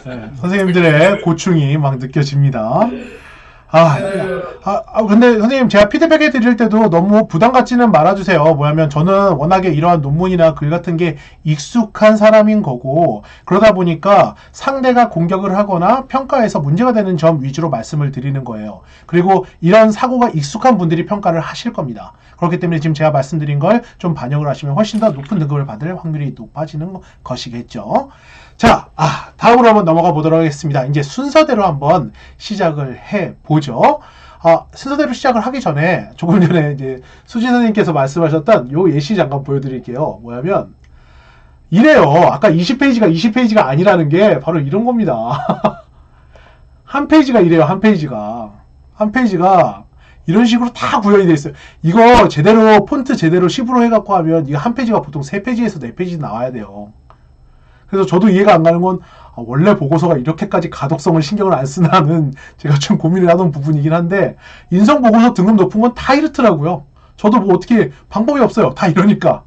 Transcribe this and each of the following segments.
네, 선생님들의 고충이 막 느껴집니다. 아, 근데 선생님 제가 피드백 해드릴 때도 너무 부담 갖지는 말아주세요. 뭐냐면 저는 워낙에 이러한 논문이나 글 같은 게 익숙한 사람인 거고 그러다 보니까 상대가 공격을 하거나 평가에서 문제가 되는 점 위주로 말씀을 드리는 거예요. 그리고 이런 사고가 익숙한 분들이 평가를 하실 겁니다. 그렇기 때문에 지금 제가 말씀드린 걸 좀 반영을 하시면 훨씬 더 높은 등급을 받을 확률이 높아지는 것이겠죠. 자, 다음으로 한번 넘어가 보도록 하겠습니다. 이제 순서대로 한번 시작을 해보죠. 순서대로 시작을 하기 전에 조금 전에 이제 수진 선생님께서 말씀하셨던 요 예시 잠깐 보여드릴게요. 뭐냐면 이래요. 아까 20페이지가 20페이지가 아니라는 게 바로 이런 겁니다. 한 페이지가 이래요. 한 페이지가 이런 식으로 다 구현이 돼 있어요. 이거 제대로 폰트 제대로 10으로 해갖고 하면 이거 한 페이지가 보통 3페이지에서 4페이지 나와야 돼요. 그래서 저도 이해가 안 가는 건 원래 보고서가 이렇게까지 가독성을 신경을 안 쓰나는 제가 좀 고민을 하던 부분이긴 한데 인성 보고서 등급 높은 건 다 이렇더라고요. 저도 뭐 어떻게 방법이 없어요. 다 이러니까.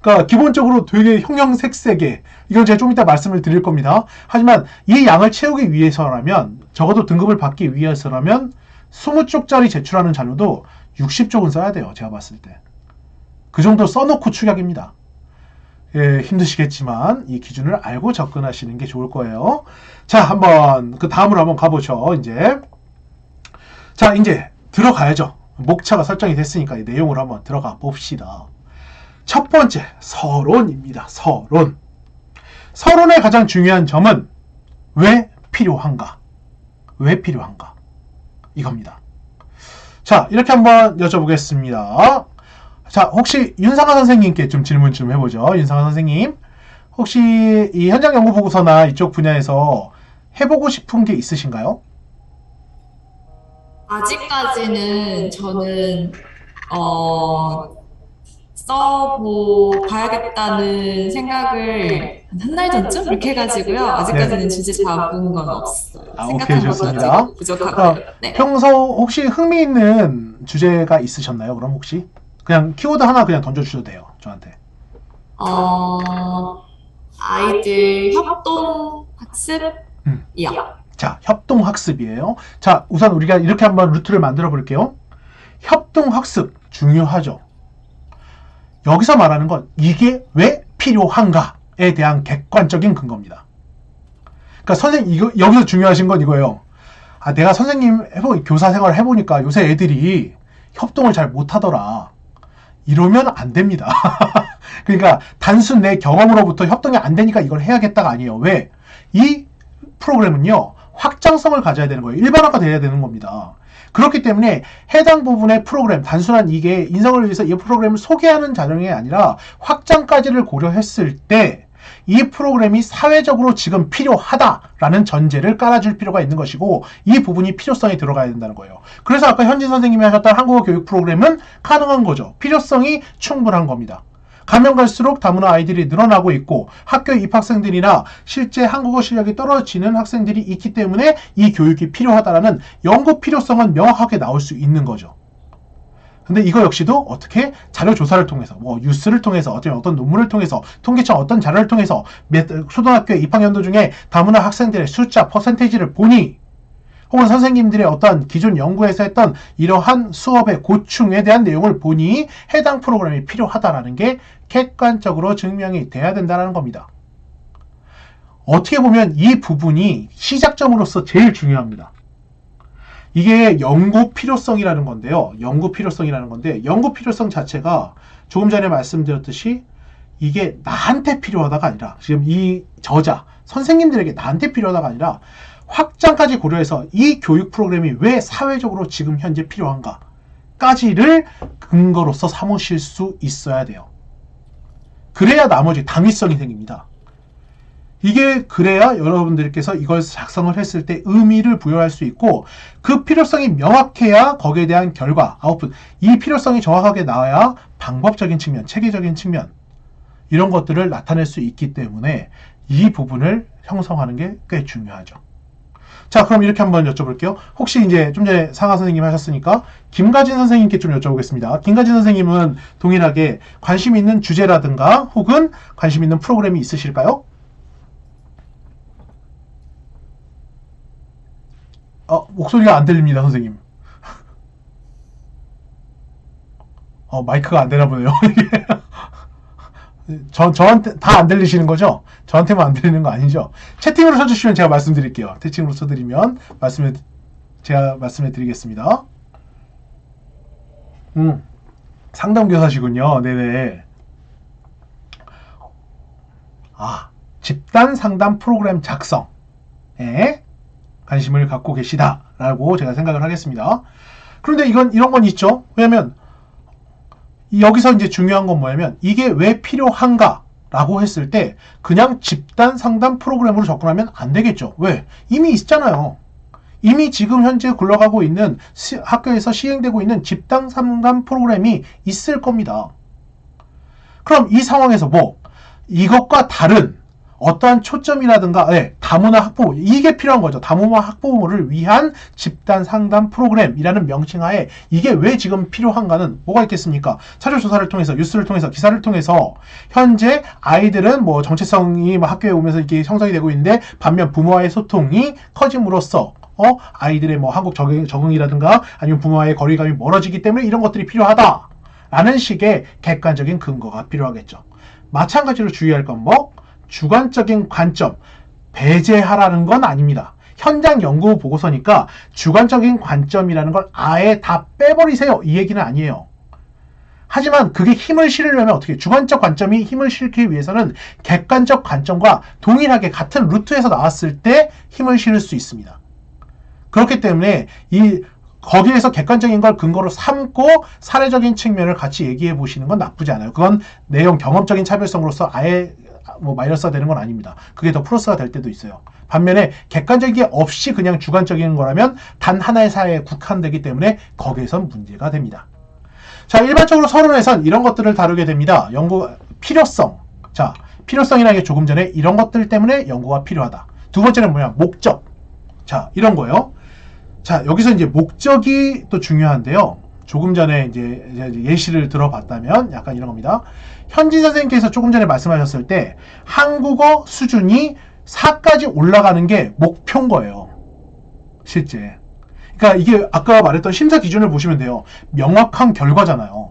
그러니까 기본적으로 되게 형형색색에 이건 제가 좀 이따 말씀을 드릴 겁니다. 하지만 이 양을 채우기 위해서라면 적어도 등급을 받기 위해서라면 20쪽짜리 제출하는 자료도 60쪽은 써야 돼요. 제가 봤을 때. 그 정도 써놓고 축약입니다. 예, 힘드시겠지만 이 기준을 알고 접근하시는 게 좋을 거예요. 자, 한번 그 다음으로 한번 가보죠. 이제 들어가야죠. 목차가 설정이 됐으니까 이 내용으로 한번 들어가 봅시다. 첫 번째, 서론입니다. 서론. 서론의 가장 중요한 점은 왜 필요한가? 이겁니다. 자, 이렇게 한번 여쭤보겠습니다. 자, 혹시 윤상아 선생님께 좀 질문 좀 해보죠. 윤상아 선생님, 혹시 이 현장 연구 보고서나 이쪽 분야에서 해보고 싶은 게 있으신가요? 아직까지는 저는 써봐야겠다는 생각을 한 달 전쯤 이렇게 해가지고요. 아직까지는 네. 주제 잡은 건 없어요. 오케이, 생각한 것도 좋습니다. 아직 부족하고요. 네. 평소 혹시 흥미있는 주제가 있으셨나요? 그럼 혹시? 그냥 키워드 하나 그냥 던져주셔도 돼요. 저한테. 어, 아이들 협동 음. 학습이요. 자, 협동학습이에요. 자, 우선 우리가 이렇게 한번 루트를 만들어 볼게요. 협동학습 중요하죠. 여기서 말하는 건 이게 왜 필요한가에 대한 객관적인 근거입니다. 그러니까 선생님, 여기서 중요하신 건 이거예요. 내가 선생님 교사 생활을 해보니까 요새 애들이 협동을 잘 못하더라. 이러면 안 됩니다. 그러니까 단순 내 경험으로부터 협동이 안 되니까 이걸 해야겠다가 아니에요. 왜? 이 프로그램은요, 확장성을 가져야 되는 거예요. 일반화가 돼야 되는 겁니다. 그렇기 때문에 해당 부분의 프로그램, 단순한 이게 인성을 위해서 이 프로그램을 소개하는 자료이 아니라 확장까지를 고려했을 때 이 프로그램이 사회적으로 지금 필요하다라는 전제를 깔아줄 필요가 있는 것이고 이 부분이 필요성이 들어가야 된다는 거예요. 그래서 아까 현진 선생님이 하셨던 한국어 교육 프로그램은 가능한 거죠. 필요성이 충분한 겁니다. 가면 갈수록 다문화 아이들이 늘어나고 있고 학교 입학생들이나 실제 한국어 실력이 떨어지는 학생들이 있기 때문에 이 교육이 필요하다라는 연구 필요성은 명확하게 나올 수 있는 거죠. 근데 이거 역시도 어떻게 자료 조사를 통해서 뭐 뉴스를 통해서 어떤 논문을 통해서 통계청 어떤 자료를 통해서 초등학교 입학연도 중에 다문화 학생들의 숫자 퍼센테이지를 보니 혹은 선생님들의 어떤 기존 연구에서 했던 이러한 수업의 고충에 대한 내용을 보니 해당 프로그램이 필요하다라는 게 객관적으로 증명이 돼야 된다는 겁니다. 어떻게 보면 이 부분이 시작점으로서 제일 중요합니다. 이게 연구 필요성이라는 건데요. 연구 필요성 자체가 조금 전에 말씀드렸듯이 이게 나한테 필요하다가 아니라 지금 이 저자, 선생님들에게 나한테 필요하다가 아니라 확장까지 고려해서 이 교육 프로그램이 왜 사회적으로 지금 현재 필요한가까지를 근거로서 삼으실 수 있어야 돼요. 그래야 나머지 당위성이 생깁니다. 이게 그래야 여러분들께서 이걸 작성을 했을 때 의미를 부여할 수 있고 그 필요성이 명확해야 거기에 대한 결과, 아웃풋, 이 필요성이 정확하게 나와야 방법적인 측면, 체계적인 측면 이런 것들을 나타낼 수 있기 때문에 이 부분을 형성하는 게 꽤 중요하죠. 자, 그럼 이렇게 한번 여쭤볼게요. 혹시 이제 좀 전에 상하 선생님 하셨으니까 김가진 선생님께 좀 여쭤보겠습니다. 김가진 선생님은 동일하게 관심 있는 주제라든가 혹은 관심 있는 프로그램이 있으실까요? 목소리가 안 들립니다, 선생님. 마이크가 안 되나 보네요. 저한테 다 안 들리시는 거죠? 저한테만 안 들리는 거 아니죠? 채팅으로 쳐주시면 제가 말씀드릴게요. 채팅으로 쳐드리면 제가 말씀해 드리겠습니다. 상담교사시군요. 네네. 집단 상담 프로그램 작성에 관심을 갖고 계시다라고 제가 생각을 하겠습니다. 그런데 이런 건 있죠. 왜냐면 여기서 이제 중요한 건 뭐냐면 이게 왜 필요한가 라고 했을 때 그냥 집단 상담 프로그램으로 접근하면 안 되겠죠. 왜? 이미 있잖아요. 이미 지금 현재 굴러가고 있는 학교에서 시행되고 있는 집단 상담 프로그램이 있을 겁니다. 그럼 이 상황에서 이것과 다른 어떠한 초점이라든가 다문화 학부모, 이게 필요한 거죠. 다문화 학부모를 위한 집단 상담 프로그램이라는 명칭하에 이게 왜 지금 필요한가는 뭐가 있겠습니까? 차별조사를 통해서, 뉴스를 통해서, 기사를 통해서 현재 아이들은 정체성이 학교에 오면서 이게 형성이 되고 있는데 반면 부모와의 소통이 커짐으로써 아이들의 한국 적응이라든가 아니면 부모와의 거리감이 멀어지기 때문에 이런 것들이 필요하다라는 식의 객관적인 근거가 필요하겠죠. 마찬가지로 주의할 건 주관적인 관점, 배제하라는 건 아닙니다. 현장 연구 보고서니까 주관적인 관점이라는 걸 아예 다 빼버리세요. 이 얘기는 아니에요. 하지만 그게 힘을 실으려면 어떻게 주관적 관점이 힘을 실기 위해서는 객관적 관점과 동일하게 같은 루트에서 나왔을 때 힘을 실을 수 있습니다. 그렇기 때문에 거기에서 객관적인 걸 근거로 삼고 사례적인 측면을 같이 얘기해 보시는 건 나쁘지 않아요. 그건 내용 경험적인 차별성으로서 아예 마이너스가 되는 건 아닙니다. 그게 더 플러스가 될 때도 있어요. 반면에 객관적인 게 없이 그냥 주관적인 거라면 단 하나의 사회에 국한되기 때문에 거기에선 문제가 됩니다. 자, 일반적으로 서론에선 이런 것들을 다루게 됩니다. 연구 필요성. 자, 필요성이라는 게 조금 전에 이런 것들 때문에 연구가 필요하다. 두 번째는 목적. 자, 이런 거예요. 자, 여기서 이제 목적이 또 중요한데요. 조금 전에 이제 예시를 들어봤다면 약간 이런 겁니다. 현진 선생님께서 조금 전에 말씀하셨을 때 한국어 수준이 4까지 올라가는 게 목표인 거예요. 실제. 그러니까 이게 아까 말했던 심사 기준을 보시면 돼요. 명확한 결과잖아요.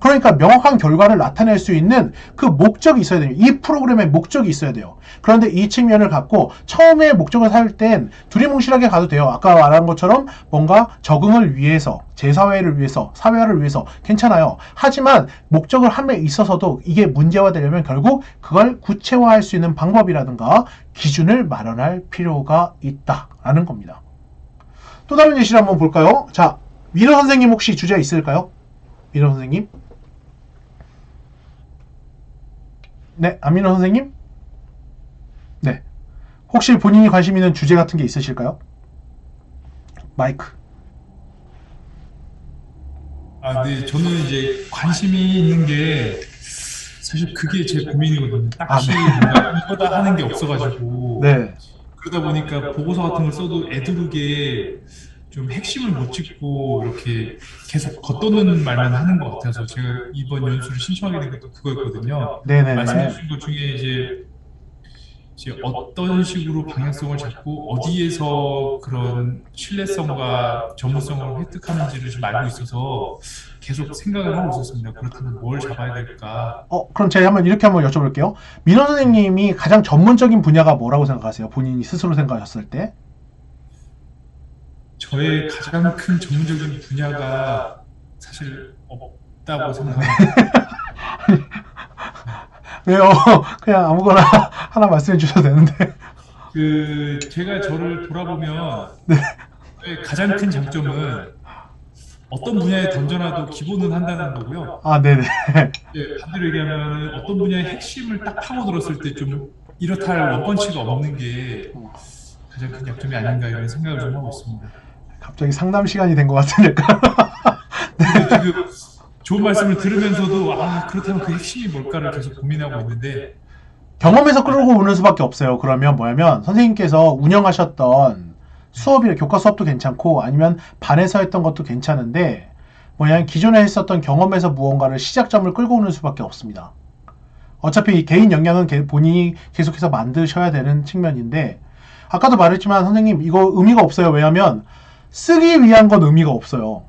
그러니까 명확한 결과를 나타낼 수 있는 그 목적이 있어야 돼요. 이 프로그램의 목적이 있어야 돼요. 그런데 이 측면을 갖고 처음에 목적을 살 땐 두리뭉실하게 가도 돼요. 아까 말한 것처럼 뭔가 적응을 위해서, 제사회를 위해서, 사회화를 위해서 괜찮아요. 하지만 목적을 함에 있어서도 이게 문제화되려면 결국 그걸 구체화할 수 있는 방법이라든가 기준을 마련할 필요가 있다라는 겁니다. 또 다른 예시를 한번 볼까요? 자, 민호 선생님 혹시 주제 있을까요? 민호 선생님? 네, 안민호 선생님? 네. 혹시 본인이 관심 있는 주제 같은 게 있으실까요? 마이크. 네, 저는 이제 관심이 있는 게 사실 그게 제 고민이거든요. 딱히 뭔가 이거다 하는 게 없어가지고. 네. 그러다 보니까 보고서 같은 걸 써도 애두르게 좀 핵심을 못 짚고 이렇게 계속 겉도는 말만 하는 것 같아서 제가 이번 연수를 신청하게 된 것도 그거였거든요. 네네네. 말씀해 주신 것 중에 이제 어떤 식으로 방향성을 잡고 어디에서 그런 신뢰성과 전문성을 획득하는지를 좀 알고 있어서 계속 생각을 하고 있었습니다. 그렇다면 뭘 잡아야 될까? 그럼 제가 이렇게 한번 여쭤볼게요. 민호 선생님이 가장 전문적인 분야가 뭐라고 생각하세요? 본인이 스스로 생각하셨을 때? 저의 가장 큰 전문적인 분야가 사실 없다고 생각합니다. 왜요? 그냥 아무거나 하나 말씀해 주셔도 되는데. 제가 저를 돌아보면 네. 저의 가장 큰 장점은 어떤 분야에 던져놔도 기본은 한다는 거고요. 네네. 반대로 얘기하면 어떤 분야의 핵심을 딱 파고들었을 때 좀 이렇다 할 원펀치가 없는 게 가장 큰 약점이 아닌가 이런 생각을 좀 하고 있습니다. 갑자기 상담 시간이 된 것 같으니까. 근데 지금 좋은 말씀을 들으면서도 그렇다면 그 핵심이 뭘까를 계속 고민하고 있는데 경험에서 끌고 오는 수밖에 없어요. 그러면 뭐냐면 선생님께서 운영하셨던 수업이나 교과 수업도 괜찮고 아니면 반에서 했던 것도 괜찮은데 뭐냐면 기존에 했었던 경험에서 무언가를 시작점을 끌고 오는 수밖에 없습니다. 어차피 개인 역량은 본인이 계속해서 만드셔야 되는 측면인데 아까도 말했지만 선생님 이거 의미가 없어요. 왜냐하면 쓰기 위한 건 의미가 없어요.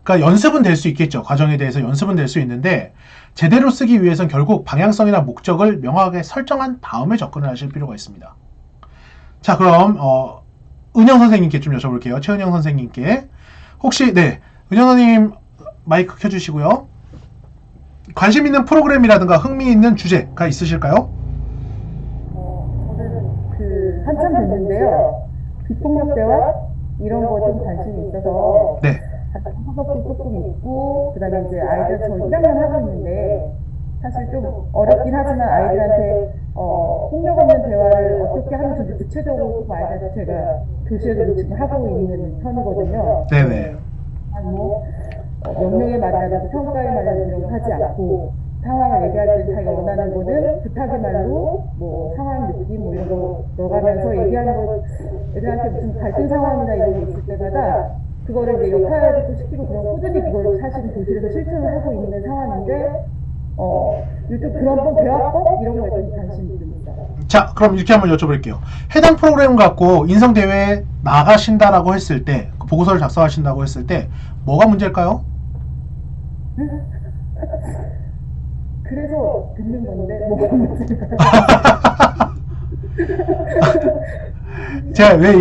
그러니까 연습은 될 수 있겠죠. 과정에 대해서 연습은 될 수 있는데 제대로 쓰기 위해선 결국 방향성이나 목적을 명확하게 설정한 다음에 접근을 하실 필요가 있습니다. 자, 그럼 은영 선생님께 좀 여쭤볼게요. 최은영 선생님께 혹시 네, 은영 선생님 마이크 켜주시고요. 관심 있는 프로그램이라든가 흥미 있는 주제가 있으실까요? 저는 한참 됐는데요. 비폭력 대화 이런 거 좀 관심이 있어서 네. 학업도 조금 있고 그다음에 이제 아이들 저 1학년 하고 있는데 사실 좀 어렵긴 하지만 아이들한테 폭력 없는 대화를 어떻게 하면 좋은지 구체적으로 좀 아이들한테 제가 교실에도 지금 하고 있는 편이거든요. 네네. 명령의 말이라든지 평가의 말이라든지 이런 거 하지 않고 상황을 얘기할 때 자기가 원하는 거는 부탁의 말로 뭐 상황 느낌 뭐 이런 거 넣어가면서 얘기하는 거 애들한테 무슨 갈등 상황이나 이런 게 있을 때마다 그거를 이제 역할도 시키고 그런 꾸준히 그걸 사실은 교실에서 실천을 하고 있는 상황인데 요즘 그런 대화법 이런 거에 좀 관심이 좀 있어요. 자, 그럼 이렇게 한번 여쭤볼게요. 해당 프로그램 갖고 인성대회에 나가신다라고 했을 때, 그 보고서를 작성하신다고 했을 때 뭐가 문제일까요? 그래서 듣는 건데 뭐가 문제일까요? 제가 왜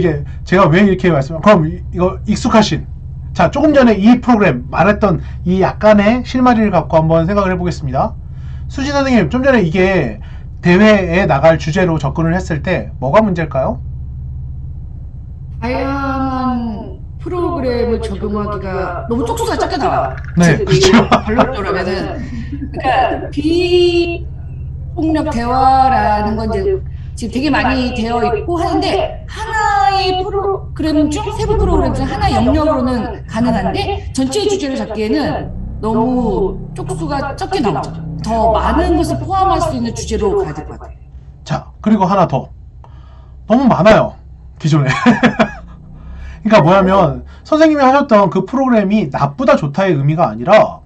이렇게 그럼 이거 익숙하신, 자, 조금 전에 이 프로그램 말했던 이 약간의 실마리를 갖고 한번 생각을 해보겠습니다. 수지 선생님, 좀 전에 이게 대회에 나갈 주제로 접근을 했을 때 뭐가 문제일까요? 다양한 프로그램을 적용하기가 너무 쪽수가 작게 나와요. 네, 그렇죠. 반론적으로는 그러니까 비폭력 대화라는 건 이제 지금 되게 많이 되어 있고 하는데 하나의 프로그램 중 세부 프로그램 중 하나의 영역으로는 가능한데 전체의 주제를 잡기에는 너무 쪽수가 적게 나오죠. 더 많은 것을 포함할 수 있는 주제로 가야 될 것 같아요. 자, 그리고 하나 더. 너무 많아요, 기존에. 그러니까 뭐냐면 선생님이 하셨던 그 프로그램이 나쁘다 좋다의 의미가 아니라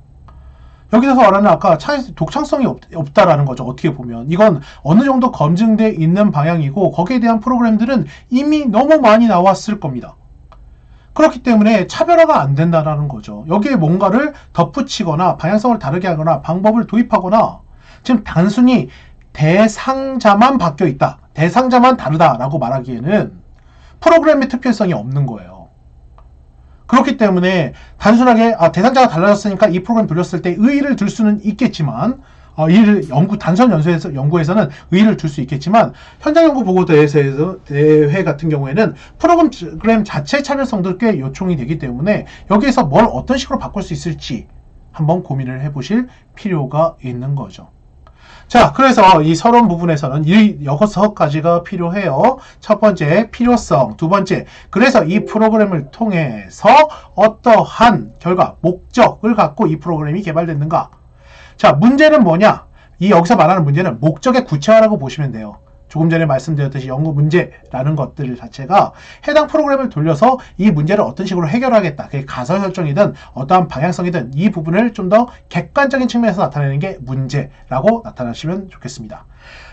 여기서 말하는 아까 독창성이 없다라는 거죠. 어떻게 보면 이건 어느 정도 검증돼 있는 방향이고 거기에 대한 프로그램들은 이미 너무 많이 나왔을 겁니다. 그렇기 때문에 차별화가 안 된다라는 거죠. 여기에 뭔가를 덧붙이거나 방향성을 다르게 하거나 방법을 도입하거나 지금 단순히 대상자만 바뀌어 있다, 대상자만 다르다라고 말하기에는 프로그램의 특별성이 없는 거예요. 그렇기 때문에 단순하게 대상자가 달라졌으니까 이 프로그램 돌렸을 때 의의를 둘 수는 있겠지만 단순 연구에서는 의의를 둘 수 있겠지만 현장 연구 보고 대회 같은 경우에는 프로그램 자체 차별성도 꽤 요청이 되기 때문에 여기에서 뭘 어떤 식으로 바꿀 수 있을지 한번 고민을 해보실 필요가 있는 거죠. 자, 그래서 이 서론 부분에서는 이 6가지가 필요해요. 첫 번째, 필요성. 두 번째, 그래서 이 프로그램을 통해서 어떠한 결과, 목적을 갖고 이 프로그램이 개발됐는가. 자, 문제는 뭐냐? 여기서 말하는 문제는 목적의 구체화라고 보시면 돼요. 조금 전에 말씀드렸듯이 연구 문제라는 것들 자체가 해당 프로그램을 돌려서 이 문제를 어떤 식으로 해결하겠다. 그게 가설 설정이든 어떠한 방향성이든 이 부분을 좀 더 객관적인 측면에서 나타내는 게 문제라고 나타나시면 좋겠습니다.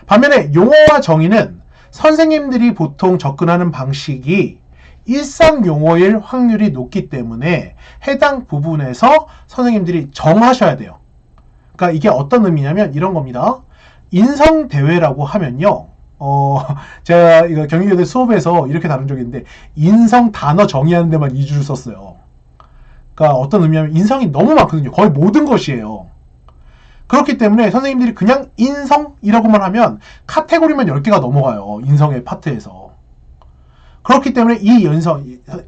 반면에 용어와 정의는 선생님들이 보통 접근하는 방식이 일상 용어일 확률이 높기 때문에 해당 부분에서 선생님들이 정하셔야 돼요. 그러니까 이게 어떤 의미냐면 이런 겁니다. 인성대회라고 하면요. 제가 이거 경희대대 수업에서 이렇게 다룬 적이 있는데 인성 단어 정의하는 데만 2주를 썼어요. 그러니까 어떤 의미냐면 인성이 너무 많거든요. 거의 모든 것이에요. 그렇기 때문에 선생님들이 그냥 인성이라고만 하면 카테고리만 10개가 넘어가요. 인성의 파트에서. 그렇기 때문에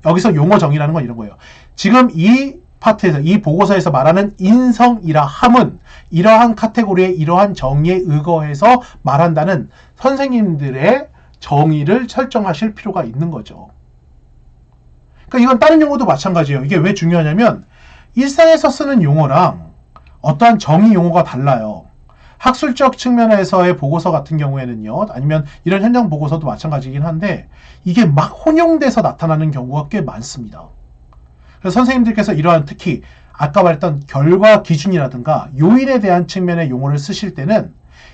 여기서 용어 정의라는 건 이런 거예요. 지금 이 파트에서 이 보고서에서 말하는 인성이라 함은 이러한 카테고리의 이러한 정의에 의거해서 말한다는 선생님들의 정의를 설정하실 필요가 있는 거죠. 그러니까 이건 다른 용어도 마찬가지예요. 이게 왜 중요하냐면 일상에서 쓰는 용어랑 어떠한 정의 용어가 달라요. 학술적 측면에서의 보고서 같은 경우에는요, 아니면 이런 현장 보고서도 마찬가지긴 한데 이게 막 혼용돼서 나타나는 경우가 꽤 많습니다. 그래서 선생님들께서 이러한 특히 아까 말했던 결과 기준이라든가 요인에 대한 측면의 용어를 쓰실 때는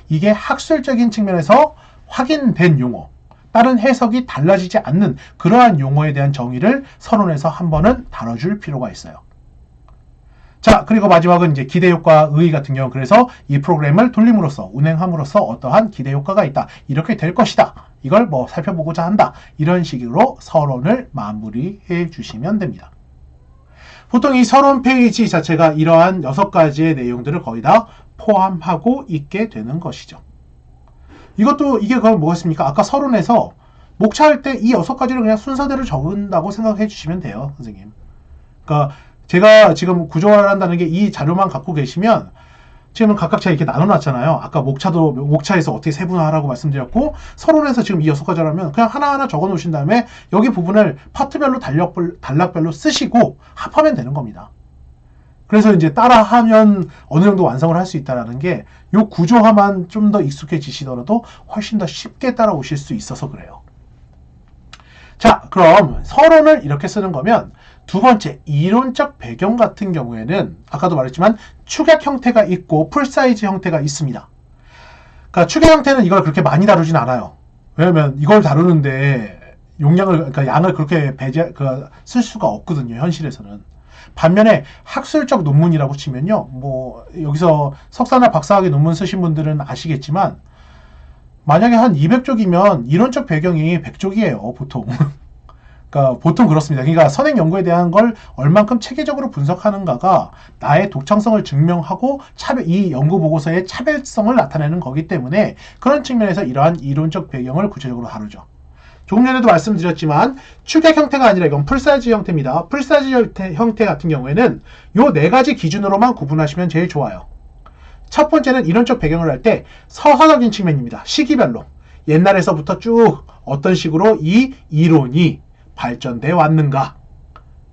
이게 학술적인 측면에서 확인된 용어, 다른 해석이 달라지지 않는 그러한 용어에 대한 정의를 서론에서 한 번은 다뤄줄 필요가 있어요. 자, 그리고 마지막은 이제 기대효과 의의 같은 경우, 그래서 이 프로그램을 돌림으로써, 운행함으로써 어떠한 기대효과가 있다. 이렇게 될 것이다. 이걸 뭐 살펴보고자 한다. 이런 식으로 서론을 마무리해 주시면 됩니다. 보통 이 서론 페이지 자체가 이러한 6가지의 내용들을 거의 다 포함하고 있게 되는 것이죠. 이게 그럼 뭐겠습니까? 아까 서론에서 목차할 때 이 6가지를 그냥 순서대로 적은다고 생각해 주시면 돼요, 선생님. 그러니까 제가 지금 구조화를 한다는 게 이 자료만 갖고 계시면 지금은 각각 제가 이렇게 나눠놨잖아요. 아까 목차에서 어떻게 세분화하라고 말씀드렸고, 서론에서 지금 이 6가지라면 그냥 하나하나 적어 놓으신 다음에 여기 부분을 파트별로 단락별로 쓰시고 합하면 되는 겁니다. 그래서 이제 따라하면 어느 정도 완성을 할 수 있다는 게 이 구조화만 좀 더 익숙해지시더라도 훨씬 더 쉽게 따라오실 수 있어서 그래요. 자, 그럼 서론을 이렇게 쓰는 거면 두 번째, 이론적 배경 같은 경우에는 아까도 말했지만 축약 형태가 있고 풀사이즈 형태가 있습니다. 그러니까 축약 형태는 이걸 그렇게 많이 다루진 않아요. 왜냐면 이걸 다루는데 그러니까 양을 그렇게 쓸 수가 없거든요, 현실에서는. 반면에 학술적 논문이라고 치면요, 뭐 여기서 석사나 박사학위 논문 쓰신 분들은 아시겠지만 만약에 한 200쪽이면 이론적 배경이 100쪽이에요, 보통. 그러니까 보통 그렇습니다. 그러니까 선행 연구에 대한 걸 얼만큼 체계적으로 분석하는가가 나의 독창성을 증명하고 이 연구 보고서의 차별성을 나타내는 거기 때문에 그런 측면에서 이러한 이론적 배경을 구체적으로 다루죠. 조금 전에도 말씀드렸지만 축약 형태가 아니라 이건 풀사이즈 형태입니다. 풀사이즈 형태 같은 경우에는 요 4가지 기준으로만 구분하시면 제일 좋아요. 첫 번째는 이론적 배경을 할 때 서사적인 측면입니다. 시기별로 옛날에서부터 쭉 어떤 식으로 이 이론이 발전돼 왔는가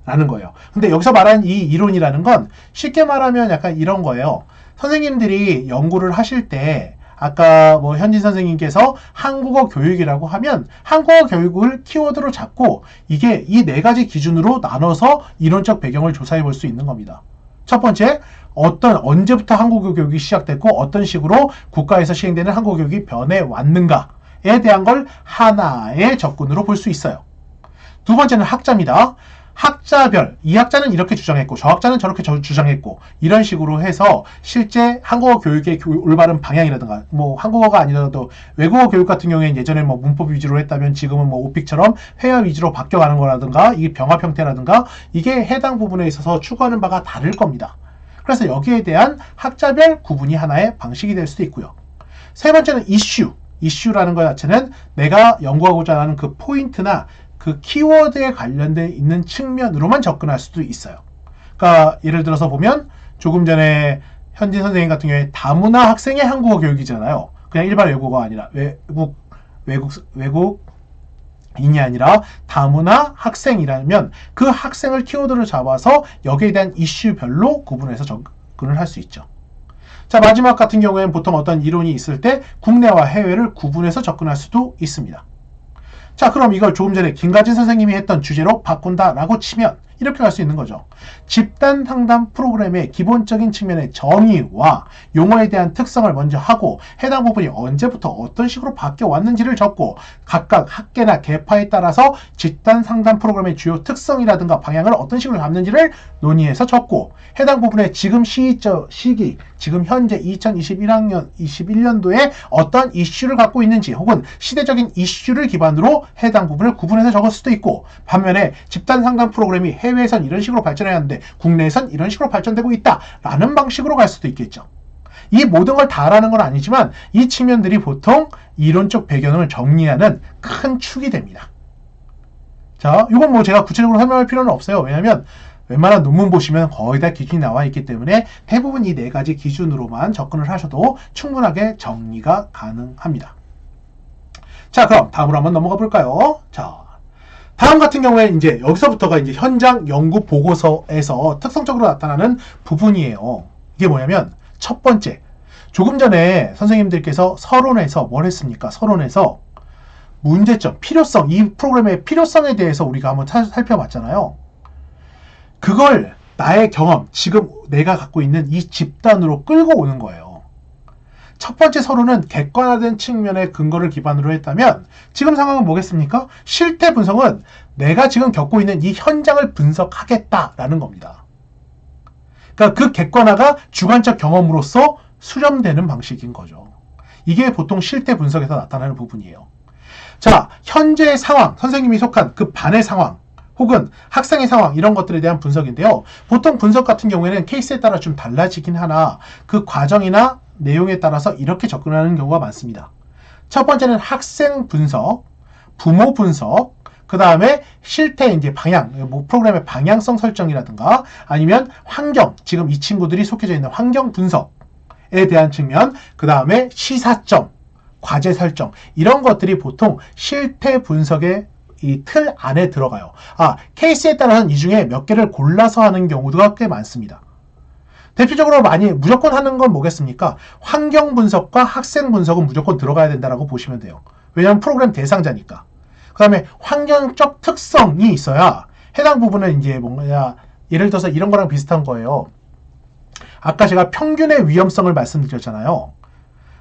라는 거예요. 근데 여기서 말하는 이 이론이라는 건 쉽게 말하면 약간 이런 거예요. 선생님들이 연구를 하실 때 아까 뭐 현진 선생님께서 한국어 교육이라고 하면 한국어 교육을 키워드로 잡고 이게 이 4가지 기준으로 나눠서 이론적 배경을 조사해 볼 수 있는 겁니다. 첫 번째, 언제부터 한국어 교육이 시작됐고 어떤 식으로 국가에서 시행되는 한국어 교육이 변해왔는가에 대한 걸 하나의 접근으로 볼 수 있어요. 두 번째는 학자입니다. 학자별, 이 학자는 이렇게 주장했고 저 학자는 저렇게 주장했고 이런 식으로 해서 실제 한국어 교육의 올바른 방향이라든가 뭐 한국어가 아니더라도 외국어 교육 같은 경우에는 예전에 뭐 문법 위주로 했다면 지금은 뭐 오픽처럼 회화 위주로 바뀌어가는 거라든가 이게 병합 형태라든가 이게 해당 부분에 있어서 추구하는 바가 다를 겁니다. 그래서 여기에 대한 학자별 구분이 하나의 방식이 될 수도 있고요. 세 번째는 이슈라는 것 자체는 내가 연구하고자 하는 그 포인트나 그 키워드에 관련돼 있는 측면으로만 접근할 수도 있어요. 그러니까 예를 들어서 보면 조금 전에 현진 선생님 같은 경우에 다문화 학생의 한국어 교육이잖아요. 그냥 일반 외국어가 아니라 외국인이 아니라 다문화 학생이라면 그 학생을 키워드로 잡아서 여기에 대한 이슈별로 구분해서 접근을 할 수 있죠. 자, 마지막 같은 경우에는 보통 어떤 이론이 있을 때 국내와 해외를 구분해서 접근할 수도 있습니다. 자, 그럼 이걸 조금 전에 김가진 선생님이 했던 주제로 바꾼다라고 치면 이렇게 갈 수 있는 거죠. 집단 상담 프로그램의 기본적인 측면의 정의와 용어에 대한 특성을 먼저 하고 해당 부분이 언제부터 어떤 식으로 바뀌어 왔는지를 적고 각각 학계나 계파에 따라서 집단 상담 프로그램의 주요 특성이라든가 방향을 어떤 식으로 잡는지를 논의해서 적고 해당 부분의 지금 시기, 지금 현재 2021년도에 어떤 이슈를 갖고 있는지 혹은 시대적인 이슈를 기반으로 해당 부분을 구분해서 적을 수도 있고 반면에 집단 상담 프로그램이 해외에선 이런 식으로 발전해야 하는데 국내에선 이런 식으로 발전되고 있다라는 방식으로 갈 수도 있겠죠. 이 모든 걸 다 알아는 건 아니지만 이 측면들이 보통 이론적 배경을 정리하는 큰 축이 됩니다. 자, 이건 뭐 제가 구체적으로 설명할 필요는 없어요. 왜냐하면 웬만한 논문 보시면 거의 다 기준이 나와 있기 때문에 대부분 이 4가지 기준으로만 접근을 하셔도 충분하게 정리가 가능합니다. 자, 그럼 다음으로 한번 넘어가 볼까요? 자, 다음 같은 경우에 이제 여기서부터가 이제 현장 연구 보고서에서 특성적으로 나타나는 부분이에요. 이게 뭐냐면 첫 번째, 조금 전에 선생님들께서 서론에서 뭘 했습니까? 서론에서 문제점, 필요성, 이 프로그램의 필요성에 대해서 우리가 한번 살펴봤잖아요. 그걸 나의 경험, 지금 내가 갖고 있는 이 집단으로 끌고 오는 거예요. 첫 번째 서론은 객관화된 측면의 근거를 기반으로 했다면 지금 상황은 뭐겠습니까? 실태 분석은 내가 지금 겪고 있는 이 현장을 분석하겠다라는 겁니다. 그러니까 그 객관화가 주관적 경험으로서 수렴되는 방식인 거죠. 이게 보통 실태 분석에서 나타나는 부분이에요. 자, 현재의 상황, 선생님이 속한 그 반의 상황 혹은 학생의 상황 이런 것들에 대한 분석인데요. 보통 분석 같은 경우에는 케이스에 따라 좀 달라지긴 하나 그 과정이나 내용에 따라서 이렇게 접근하는 경우가 많습니다. 첫 번째는 학생 분석, 부모 분석, 그 다음에 실태 이제 방향, 뭐 프로그램의 방향성 설정이라든가 아니면 환경, 지금 이 친구들이 속해져 있는 환경 분석에 대한 측면, 그 다음에 시사점, 과제 설정 이런 것들이 보통 실태 분석의 이 틀 안에 들어가요. 케이스에 따라서는 이 중에 몇 개를 골라서 하는 경우가 꽤 많습니다. 대표적으로 많이 무조건 하는 건 뭐겠습니까? 환경 분석과 학생 분석은 무조건 들어가야 된다고 보시면 돼요. 왜냐하면 프로그램 대상자니까. 그 다음에 환경적 특성이 있어야 해당 부분은 이제 뭔가 예를 들어서 이런 거랑 비슷한 거예요. 아까 제가 평균의 위험성을 말씀드렸잖아요.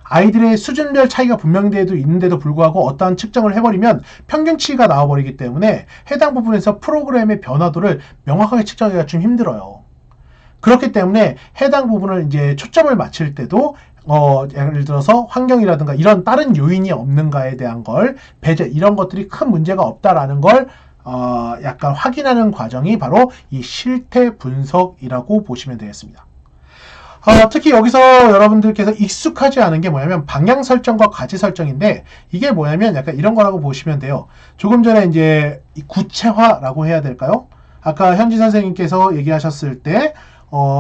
아이들의 수준별 차이가 분명히도 있는데도 불구하고 어떠한 측정을 해버리면 평균치가 나와버리기 때문에 해당 부분에서 프로그램의 변화도를 명확하게 측정하기가 좀 힘들어요. 그렇기 때문에 해당 부분을 이제 초점을 맞출 때도 예를 들어서 환경이라든가 이런 다른 요인이 없는가에 대한 걸 배제 이런 것들이 큰 문제가 없다라는 걸 약간 확인하는 과정이 바로 이 실태 분석이라고 보시면 되겠습니다. 특히 여기서 여러분들께서 익숙하지 않은 게 뭐냐면 방향 설정과 과제 설정인데 이게 뭐냐면 약간 이런 거라고 보시면 돼요. 조금 전에 이제 구체화라고 해야 될까요? 아까 현지 선생님께서 얘기하셨을 때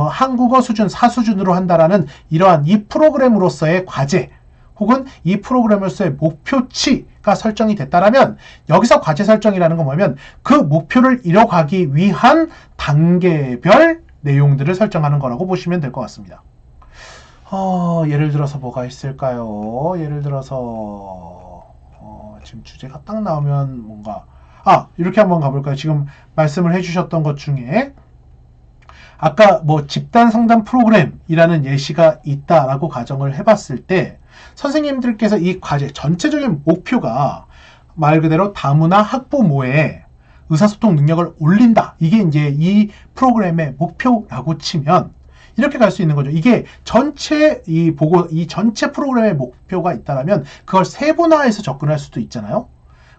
한국어 수준 4수준으로 한다라는 이러한 이 프로그램으로서의 과제 혹은 이 프로그램으로서의 목표치가 설정이 됐다라면 여기서 과제 설정이라는 건 뭐냐면 그 목표를 이뤄가기 위한 단계별 내용들을 설정하는 거라고 보시면 될 것 같습니다. 예를 들어서 뭐가 있을까요? 예를 들어서 지금 주제가 딱 나오면 뭔가 이렇게 한번 가볼까요? 지금 말씀을 해주셨던 것 중에 아까 뭐 집단 상담 프로그램이라는 예시가 있다라고 가정을 해봤을 때 선생님들께서 이 과제 전체적인 목표가 말 그대로 다문화 학부모의 의사소통 능력을 올린다. 이게 이제 이 프로그램의 목표라고 치면 이렇게 갈 수 있는 거죠. 이게 전체 이 전체 프로그램의 목표가 있다라면 그걸 세분화해서 접근할 수도 있잖아요.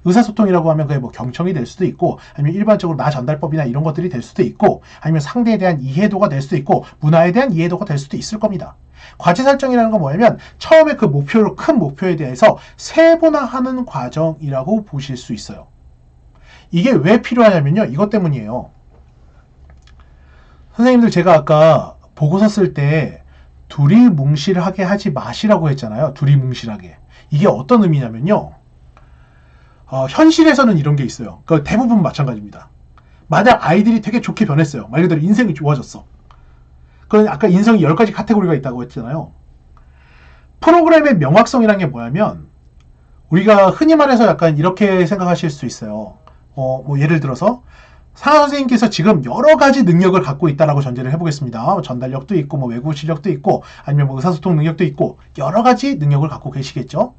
의사소통이라고 하면 그게 뭐 경청이 될 수도 있고 아니면 일반적으로 나 전달법이나 이런 것들이 될 수도 있고 아니면 상대에 대한 이해도가 될 수도 있고 문화에 대한 이해도가 될 수도 있을 겁니다. 과제 설정이라는 건 뭐냐면 처음에 그 목표로 큰 목표에 대해서 세분화하는 과정이라고 보실 수 있어요. 이게 왜 필요하냐면요. 이것 때문이에요. 선생님들 제가 아까 보고서 쓸 때 두리뭉실하게 하지 마시라고 했잖아요. 두리뭉실하게. 이게 어떤 의미냐면요. 현실에서는 이런 게 있어요. 그 대부분 마찬가지입니다. 만약 아이들이 되게 좋게 변했어요. 말 그대로 인생이 좋아졌어. 그럼 아까 인성이 10가지 카테고리가 있다고 했잖아요. 프로그램의 명확성이라는 게 뭐냐면 우리가 흔히 말해서 약간 이렇게 생각하실 수 있어요. 뭐 예를 들어서 상하 선생님께서 지금 여러 가지 능력을 갖고 있다라고 전제를 해보겠습니다. 전달력도 있고 뭐 외국어 실력도 있고 아니면 뭐 의사소통 능력도 있고 여러 가지 능력을 갖고 계시겠죠.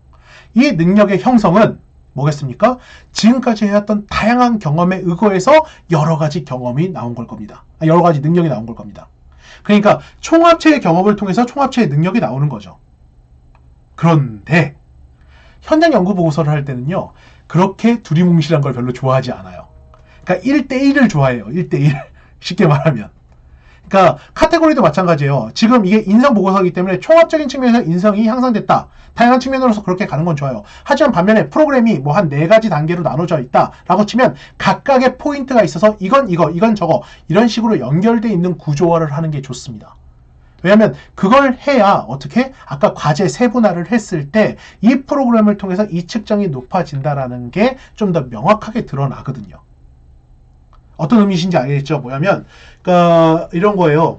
이 능력의 형성은 뭐겠습니까? 지금까지 해왔던 다양한 경험에 의거해서 여러 가지 경험이 나온 걸 겁니다. 여러 가지 능력이 나온 걸 겁니다. 그러니까 총합체의 경험을 통해서 총합체의 능력이 나오는 거죠. 그런데 현장 연구 보고서를 할 때는요. 그렇게 두리뭉실한 걸 별로 좋아하지 않아요. 그러니까 1대1을 좋아해요. 1대1. 쉽게 말하면. 그러니까 카테고리도 마찬가지예요. 지금 이게 인성 보고서이기 때문에 총합적인 측면에서 인성이 향상됐다. 다양한 측면으로서 그렇게 가는 건 좋아요. 하지만 반면에 프로그램이 뭐 한 4가지 단계로 나눠져 있다라고 치면 각각의 포인트가 있어서 이건 이거, 이건 저거 이런 식으로 연결되어 있는 구조화를 하는 게 좋습니다. 왜냐하면 그걸 해야 어떻게 아까 과제 세분화를 했을 때 이 프로그램을 통해서 이 측정이 높아진다라는 게 좀 더 명확하게 드러나거든요. 어떤 의미신지 알겠죠? 뭐냐면 그러니까 이런 거예요.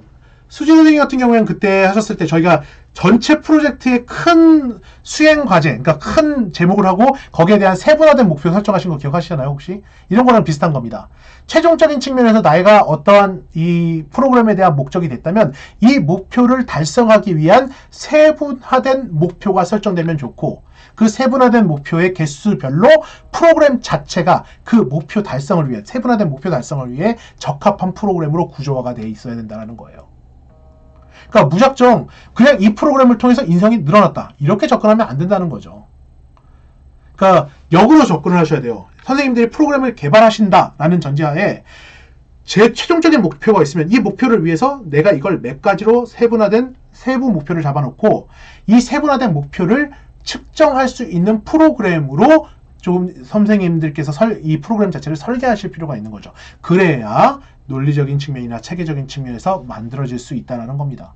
수진 선생님 같은 경우에는 그때 하셨을 때 저희가 전체 프로젝트의 큰 수행 과제, 그러니까 큰 제목을 하고 거기에 대한 세분화된 목표 설정하신 거 기억하시나요, 혹시? 이런 거랑 비슷한 겁니다. 최종적인 측면에서 나이가 어떠한 이 프로그램에 대한 목적이 됐다면 이 목표를 달성하기 위한 세분화된 목표가 설정되면 좋고, 그 세분화된 목표의 개수별로 프로그램 자체가 그 목표 달성을 위해, 세분화된 목표 달성을 위해 적합한 프로그램으로 구조화가 되어 있어야 된다는 거예요. 그러니까 무작정 그냥 이 프로그램을 통해서 인성이 늘어났다, 이렇게 접근하면 안 된다는 거죠. 그러니까 역으로 접근을 하셔야 돼요. 선생님들이 프로그램을 개발하신다라는 전제하에 제 최종적인 목표가 있으면 이 목표를 위해서 내가 이걸 몇 가지로 세분화된 세부 목표를 잡아놓고 이 세분화된 목표를 측정할 수 있는 프로그램으로 좀 선생님들께서 이 프로그램 자체를 설계하실 필요가 있는 거죠. 그래야 논리적인 측면이나 체계적인 측면에서 만들어질 수 있다는 겁니다.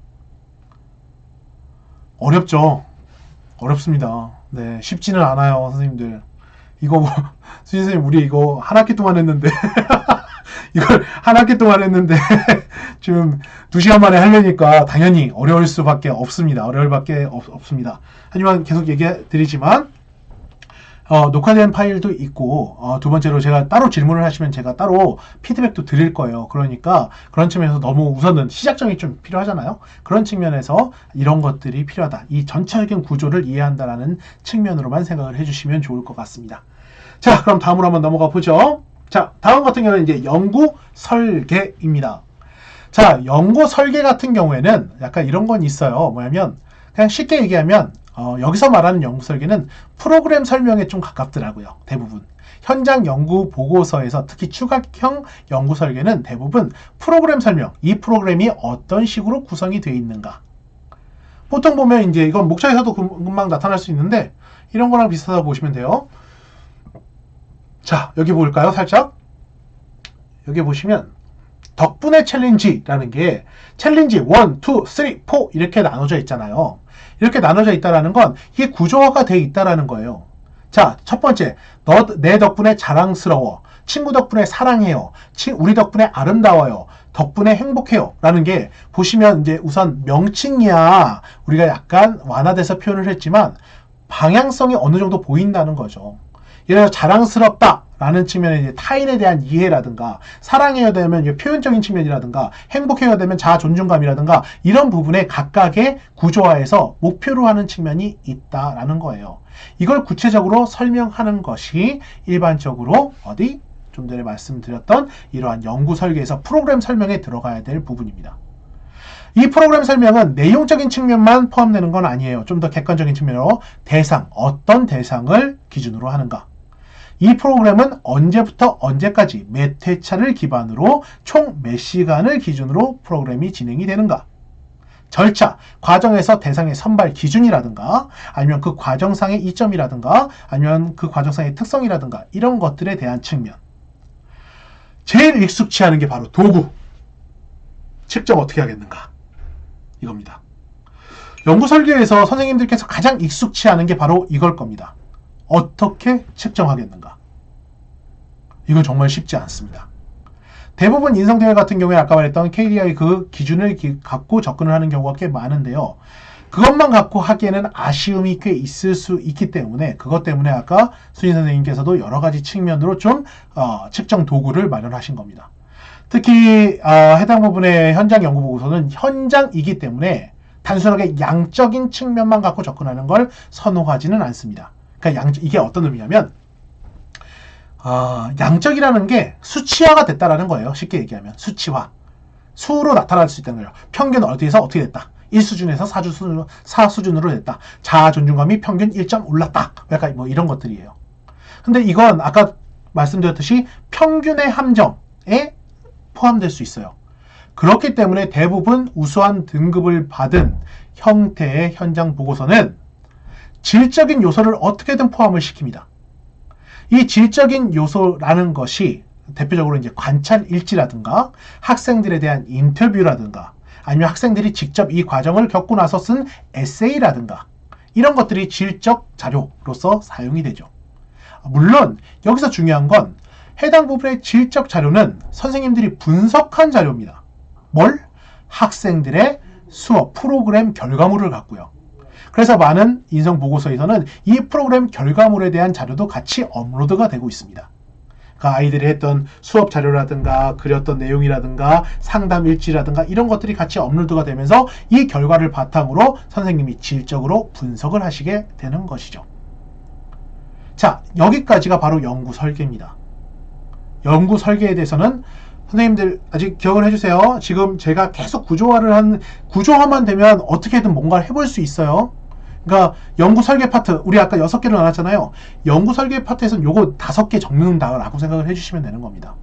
어렵죠? 어렵습니다. 네, 쉽지는 않아요, 선생님들. 이거 수진 선생님, 우리 이거 한 학기 동안 했는데 이걸 한 학기 동안 했는데 지금 2시간 만에 하려니까 당연히 어려울 수밖에 없습니다. 어려울 밖에 없습니다. 하지만 계속 얘기해 드리지만 녹화된 파일도 있고, 두 번째로 제가 따로 질문을 하시면 제가 따로 피드백도 드릴 거예요. 그러니까 그런 측면에서 너무 우선은 시작점이 좀 필요하잖아요. 그런 측면에서 이런 것들이 필요하다, 이 전체적인 구조를 이해한다라는 측면으로만 생각을 해주시면 좋을 것 같습니다. 자, 그럼 다음으로 한번 넘어가 보죠. 자, 다음 같은 경우는 이제 연구 설계입니다. 자, 연구 설계 같은 경우에는 약간 이런 건 있어요. 뭐냐면 그냥 쉽게 얘기하면 여기서 말하는 연구 설계는 프로그램 설명에 좀 가깝더라고요. 대부분. 현장 연구 보고서에서 특히 추가형 연구 설계는 대부분 프로그램 설명, 이 프로그램이 어떤 식으로 구성이 되어 있는가. 보통 보면 이제 이건 목차에서도 금방 나타날 수 있는데 이런 거랑 비슷하다고 보시면 돼요. 자, 여기 볼까요? 살짝. 여기 보시면 덕분에 챌린지라는 게 챌린지 1, 2, 3, 4 이렇게 나눠져 있잖아요. 이렇게 나눠져 있다는 건 이게 구조화가 되어 있다는 거예요. 자, 첫 번째, 내 덕분에 자랑스러워, 친구 덕분에 사랑해요, 우리 덕분에 아름다워요, 덕분에 행복해요 라는 게 보시면 이제 우선 명칭이야 우리가 약간 완화돼서 표현을 했지만 방향성이 어느 정도 보인다는 거죠. 예를 들어 자랑스럽다 라는 측면에 이제 타인에 대한 이해라든가, 사랑해야 되면 표현적인 측면이라든가, 행복해야 되면 자아 존중감이라든가, 이런 부분에 각각의 구조화에서 목표로 하는 측면이 있다라는 거예요. 이걸 구체적으로 설명하는 것이 일반적으로 좀 전에 말씀드렸던 이러한 연구 설계에서 프로그램 설명에 들어가야 될 부분입니다. 이 프로그램 설명은 내용적인 측면만 포함되는 건 아니에요. 좀 더 객관적인 측면으로 대상, 어떤 대상을 기준으로 하는가, 이 프로그램은 언제부터 언제까지 몇 회차를 기반으로 총 몇 시간을 기준으로 프로그램이 진행이 되는가, 절차, 과정에서 대상의 선발 기준이라든가, 아니면 그 과정상의 이점이라든가, 아니면 그 과정상의 특성이라든가, 이런 것들에 대한 측면. 제일 익숙치 않은 게 바로 도구. 측정 어떻게 하겠는가, 이겁니다. 연구 설계에서 선생님들께서 가장 익숙치 않은 게 바로 이걸 겁니다. 어떻게 측정하겠는가. 이건 정말 쉽지 않습니다. 대부분 인성대회 같은 경우에 아까 말했던 KDI 그 기준을 갖고 접근을 하는 경우가 꽤 많은데요. 그것만 갖고 하기에는 아쉬움이 꽤 있을 수 있기 때문에, 그것 때문에 아까 수진 선생님께서도 여러 가지 측면으로 좀 측정 도구를 마련하신 겁니다. 특히 해당 부분의 현장 연구 보고서는 현장이기 때문에 단순하게 양적인 측면만 갖고 접근하는 걸 선호하지는 않습니다. 그러니까 이게 어떤 의미냐면 양적이라는 게 수치화가 됐다라는 거예요. 쉽게 얘기하면 수치화, 수로 나타날 수 있다는 거예요. 평균 어디에서 어떻게 됐다, 1수준에서 4수준으로 됐다, 자아 존중감이 평균 1점 올랐다, 약간 뭐 이런 것들이에요. 근데 이건 아까 말씀드렸듯이 평균의 함정에 포함될 수 있어요. 그렇기 때문에 대부분 우수한 등급을 받은 형태의 현장 보고서는 질적인 요소를 어떻게든 포함을 시킵니다. 이 질적인 요소라는 것이 대표적으로 이제 관찰 일지라든가, 학생들에 대한 인터뷰라든가, 아니면 학생들이 직접 이 과정을 겪고 나서 쓴 에세이라든가, 이런 것들이 질적 자료로서 사용이 되죠. 물론 여기서 중요한 건 해당 부분의 질적 자료는 선생님들이 분석한 자료입니다. 뭘? 학생들의 수업 프로그램 결과물을 갖고요. 그래서 많은 인성 보고서에서는 이 프로그램 결과물에 대한 자료도 같이 업로드가 되고 있습니다. 그 아이들이 했던 수업 자료라든가 그렸던 내용이라든가 상담 일지라든가 이런 것들이 같이 업로드가 되면서 이 결과를 바탕으로 선생님이 질적으로 분석을 하시게 되는 것이죠. 자, 여기까지가 바로 연구 설계입니다. 연구 설계에 대해서는 선생님들 아직 기억을 해주세요. 지금 제가 계속 구조화만 되면 어떻게든 뭔가를 해볼 수 있어요. 그러니까 연구 설계 파트, 우리 아까 6개를 나눴잖아요. 연구 설계 파트에서는 요거 5개 적는다라고 생각을 해주시면 되는 겁니다.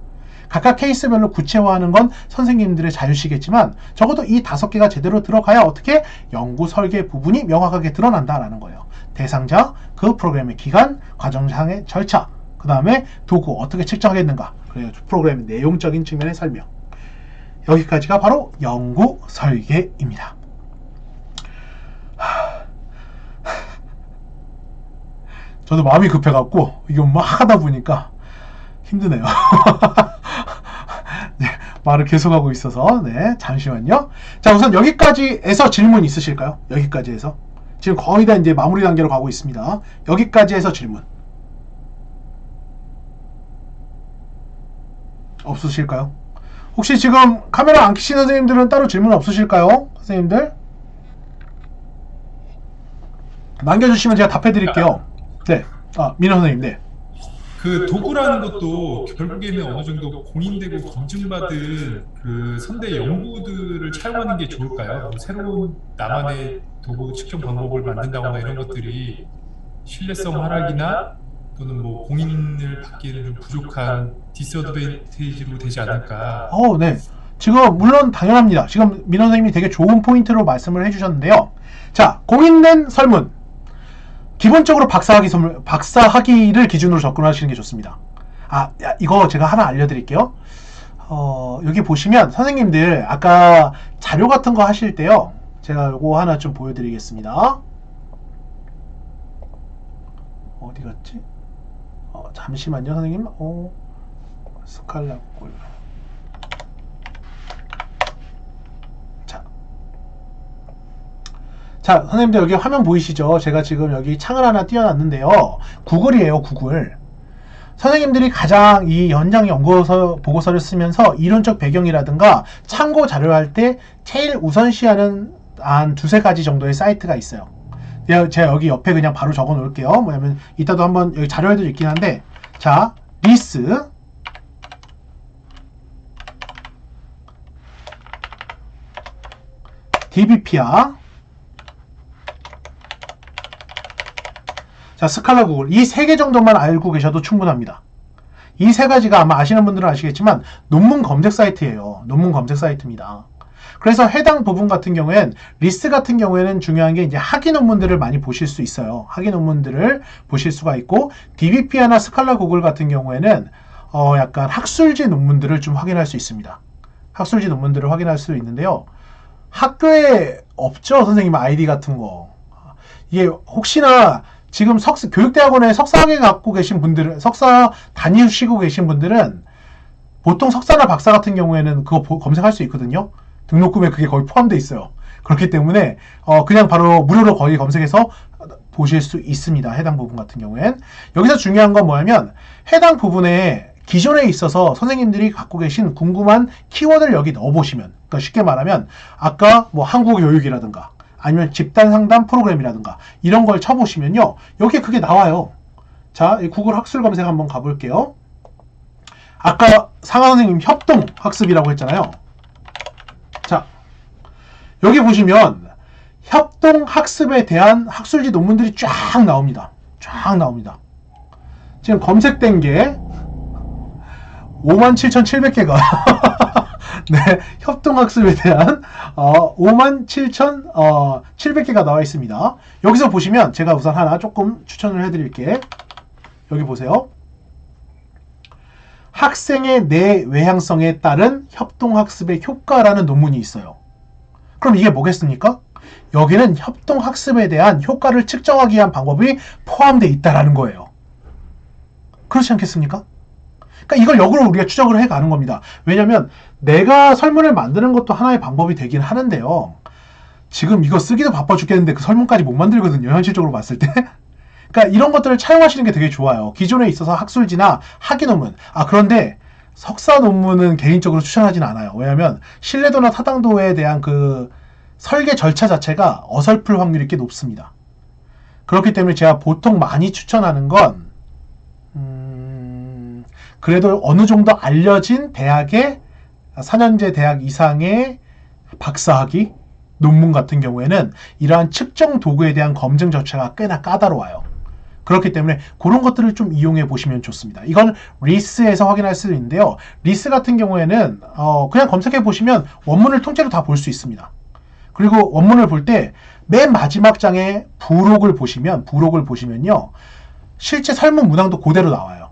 각각 케이스별로 구체화하는 건 선생님들의 자유시겠지만 적어도 이 5개가 제대로 들어가야 어떻게 연구 설계 부분이 명확하게 드러난다라는 거예요. 대상자, 그 프로그램의 기간, 과정상의 절차, 그 다음에 도구 어떻게 측정하겠는가, 그리고 프로그램의 내용적인 측면의 설명. 여기까지가 바로 연구 설계입니다. 저도 마음이 급해갖고 이거 막 하다 보니까 힘드네요. 네, 말을 계속하고 있어서 네, 잠시만요. 자, 우선 여기까지에서 질문 있으실까요? 여기까지에서 지금 거의 다 이제 마무리 단계로 가고 있습니다. 여기까지에서 질문 없으실까요? 혹시 지금 카메라 안 켜신 선생님들은 따로 질문 없으실까요? 선생님들 남겨주시면 제가 답해 드릴게요. 네, 민호 선생님, 네. 그 도구라는 것도 결국에는 어느 정도 공인되고 검증받은 그 선대 연구들을 차용하는 게 좋을까요? 뭐 새로운 나만의 도구 측정 방법을 만든다거나 이런 것들이 신뢰성 하락이나 또는 뭐 공인을 받기에는 좀 부족한 디스어드밴티지로 되지 않을까? 네. 지금 물론 당연합니다. 지금 민호 선생님이 되게 좋은 포인트로 말씀을 해주셨는데요. 자, 공인된 설문. 기본적으로 박사학위를 기준으로 접근하시는 게 좋습니다. 이거 제가 하나 알려드릴게요. 여기 보시면 선생님들 아까 자료 같은 거 하실 때요. 제가 요거 하나 좀 보여드리겠습니다. 어디 갔지? 잠시만요, 선생님. 스칼라골. 자, 선생님들 여기 화면 보이시죠? 제가 지금 여기 창을 하나 띄워놨는데요. 구글이에요, 구글. 선생님들이 가장 이 현장 연구서 보고서를 쓰면서 이론적 배경이라든가 참고 자료를 할 때 제일 우선시하는 한 2-3가지 정도의 사이트가 있어요. 제가 여기 옆에 그냥 바로 적어 놓을게요. 뭐냐면 이따도 한번 여기 자료에도 있긴 한데, 자, 리스, DBPR, 자, 스칼라 구글. 이 3개 정도만 알고 계셔도 충분합니다. 이 3가지가 아마 아시는 분들은 아시겠지만 논문 검색 사이트예요. 논문 검색 사이트입니다. 그래서 해당 부분 같은 경우엔 리스 같은 경우에는 중요한 게 이제 학위 논문들을 많이 보실 수 있어요. 학위 논문들을 보실 수가 있고, DBPR나 스칼라 구글 같은 경우에는 약간 학술지 논문들을 좀 확인할 수 있습니다. 학술지 논문들을 확인할 수 있는데요. 학교에 없죠, 선생님 아이디 같은 거. 이게 혹시나 지금 교육대학원에 석사학위 갖고 계신 분들은, 석사 다니시고 계신 분들은 보통 석사나 박사 같은 경우에는 그거 검색할 수 있거든요. 등록금에 그게 거의 포함되어 있어요. 그렇기 때문에 그냥 바로 무료로 거의 검색해서 보실 수 있습니다. 해당 부분 같은 경우엔. 여기서 중요한 건 뭐냐면 해당 부분에 기존에 있어서 선생님들이 갖고 계신 궁금한 키워드를 여기 넣어보시면, 그러니까 쉽게 말하면 아까 뭐 한국교육이라든가 아니면 집단 상담 프로그램이라든가 이런 걸 쳐보시면요, 여기에 그게 나와요. 자, 이 구글 학술 검색 한번 가볼게요. 아까 상하 선생님 협동 학습이라고 했잖아요. 자, 여기 보시면 협동 학습에 대한 학술지 논문들이 쫙 나옵니다. 쫙 나옵니다. 지금 검색된 게 57,700개가 네, 협동학습에 대한 57,700개가 나와 있습니다. 여기서 보시면 제가 우선 하나 조금 추천을 해드릴게. 여기 보세요. 학생의 내 외향성에 따른 협동학습의 효과라는 논문이 있어요. 그럼 이게 뭐겠습니까? 여기는 협동학습에 대한 효과를 측정하기 위한 방법이 포함되어 있다는 거예요. 그렇지 않겠습니까? 그러니까 이걸 역으로 우리가 추적을 해가는 겁니다. 왜냐면 내가 설문을 만드는 것도 하나의 방법이 되긴 하는데요. 지금 이거 쓰기도 바빠 죽겠는데 그 설문까지 못 만들거든요. 현실적으로 봤을 때. 그러니까 이런 것들을 차용하시는 게 되게 좋아요. 기존에 있어서 학술지나 학위 논문. 그런데 석사 논문은 개인적으로 추천하진 않아요. 왜냐하면 신뢰도나 타당도에 대한 그 설계 절차 자체가 어설플 확률이 꽤 높습니다. 그렇기 때문에 제가 보통 많이 추천하는 건 그래도 어느 정도 알려진 대학의 4년제 대학 이상의 박사학위 논문 같은 경우에는 이러한 측정 도구에 대한 검증 절차가 꽤나 까다로워요. 그렇기 때문에 그런 것들을 좀 이용해 보시면 좋습니다. 이건 리스에서 확인할 수 있는데요. 리스 같은 경우에는 그냥 검색해 보시면 원문을 통째로 다 볼 수 있습니다. 그리고 원문을 볼 때 맨 마지막 장에 부록을 보시면요. 실제 설문 문항도 그대로 나와요.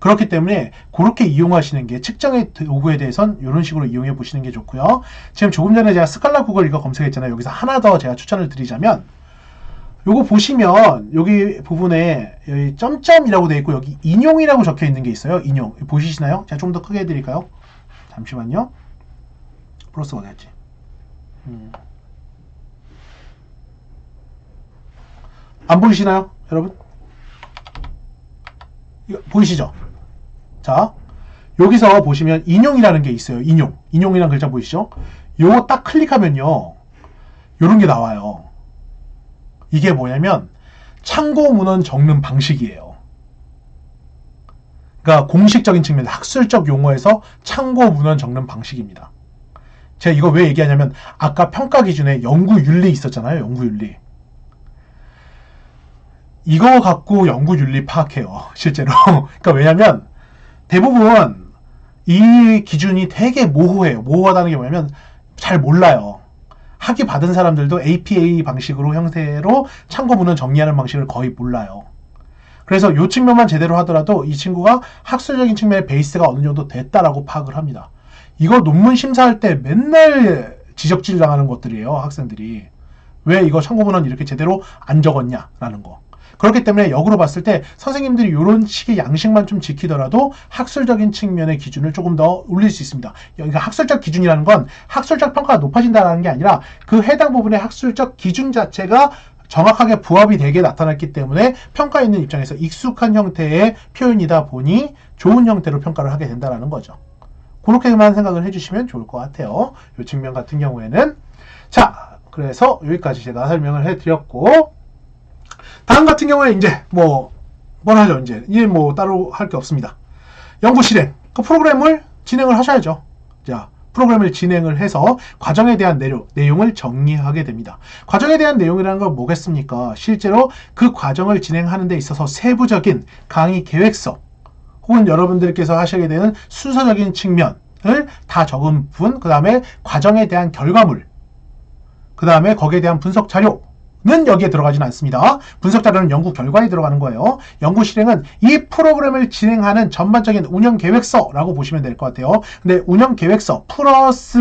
그렇기 때문에 그렇게 이용하시는 게 측정의 도구에 대해서는 이런 식으로 이용해 보시는 게 좋고요. 지금 조금 전에 제가 스칼라 구글 이거 검색했잖아요. 여기서 하나 더 제가 추천을 드리자면 요거 보시면 여기 부분에 여기 점점이라고 되어 있고 여기 인용이라고 적혀 있는 게 있어요. 인용 보시시나요? 제가 좀 더 크게 해드릴까요? 잠시만요. 플러스 어디 갔지? 안 보이시나요, 여러분? 이거 보이시죠? 자, 여기서 보시면 인용이라는 게 있어요. 인용이라는 글자 보이시죠? 요거 딱 클릭하면요, 요런 게 나와요. 이게 뭐냐면 참고 문헌 적는 방식이에요. 그러니까 공식적인 측면, 학술적 용어에서 참고 문헌 적는 방식입니다. 제가 이거 왜 얘기하냐면 아까 평가 기준에 연구윤리 있었잖아요. 연구윤리. 이거 갖고 연구윤리 파악해요. 실제로. 그러니까 왜냐면 대부분 이 기준이 되게 모호해요. 모호하다는 게 뭐냐면 잘 몰라요. 학위 받은 사람들도 APA 방식으로 형태로 참고 문헌 정리하는 방식을 거의 몰라요. 그래서 이 측면만 제대로 하더라도 이 친구가 학술적인 측면의 베이스가 어느 정도 됐다라고 파악을 합니다. 이거 논문 심사할 때 맨날 지적질 당하는 것들이에요. 학생들이. 왜 이거 참고 문헌 이렇게 제대로 안 적었냐라는 거. 그렇기 때문에 역으로 봤을 때 선생님들이 이런 식의 양식만 좀 지키더라도 학술적인 측면의 기준을 조금 더 올릴 수 있습니다. 그러니까 학술적 기준이라는 건 학술적 평가가 높아진다는 게 아니라 그 해당 부분의 학술적 기준 자체가 정확하게 부합이 되게 나타났기 때문에 평가에 있는 입장에서 익숙한 형태의 표현이다 보니 좋은 형태로 평가를 하게 된다는 거죠. 그렇게만 생각을 해주시면 좋을 것 같아요. 이 측면 같은 경우에는. 자, 그래서 여기까지 제가 설명을 해드렸고, 다음 같은 경우에 이제 뻔하죠. 이제 뭐 따로 할 게 없습니다. 연구 실행. 그 프로그램을 진행을 하셔야죠. 자, 프로그램을 진행을 해서 과정에 대한 내용을 정리하게 됩니다. 과정에 대한 내용이라는 건 뭐겠습니까? 실제로 그 과정을 진행하는 데 있어서 세부적인 강의 계획서 혹은 여러분들께서 하시게 되는 순서적인 측면을 다 적은 부분, 그 다음에 과정에 대한 결과물, 그 다음에 거기에 대한 분석 자료 는 여기에 들어가지는 않습니다. 분석 자료는 연구 결과에 들어가는 거예요. 연구 실행은 이 프로그램을 진행하는 전반적인 운영 계획서라고 보시면 될 것 같아요. 근데 운영 계획서 플러스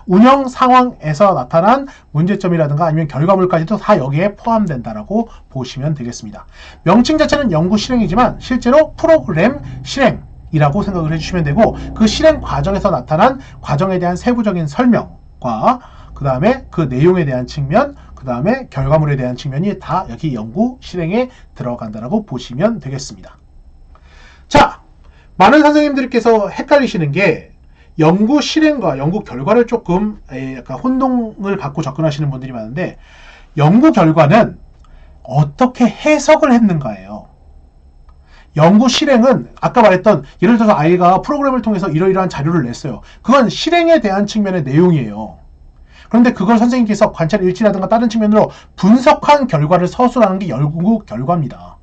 운영 상황에서 나타난 문제점이라든가 아니면 결과물까지도 다 여기에 포함된다라고 보시면 되겠습니다. 명칭 자체는 연구 실행이지만 실제로 프로그램 실행이라고 생각을 해주시면 되고, 그 실행 과정에서 나타난 과정에 대한 세부적인 설명과 그 다음에 그 내용에 대한 측면, 그 다음에 결과물에 대한 측면이 다 여기 연구 실행에 들어간다라고 보시면 되겠습니다. 자, 많은 선생님들께서 헷갈리시는 게 연구 실행과 연구 결과를 조금 약간 혼동을 갖고 접근하시는 분들이 많은데, 연구 결과는 어떻게 해석을 했는가예요. 연구 실행은 아까 말했던, 예를 들어서 아이가 프로그램을 통해서 이러이러한 자료를 냈어요. 그건 실행에 대한 측면의 내용이에요. 그런데 그걸 선생님께서 관찰 일치라든가 다른 측면으로 분석한 결과를 서술하는 게 연구 결과입니다.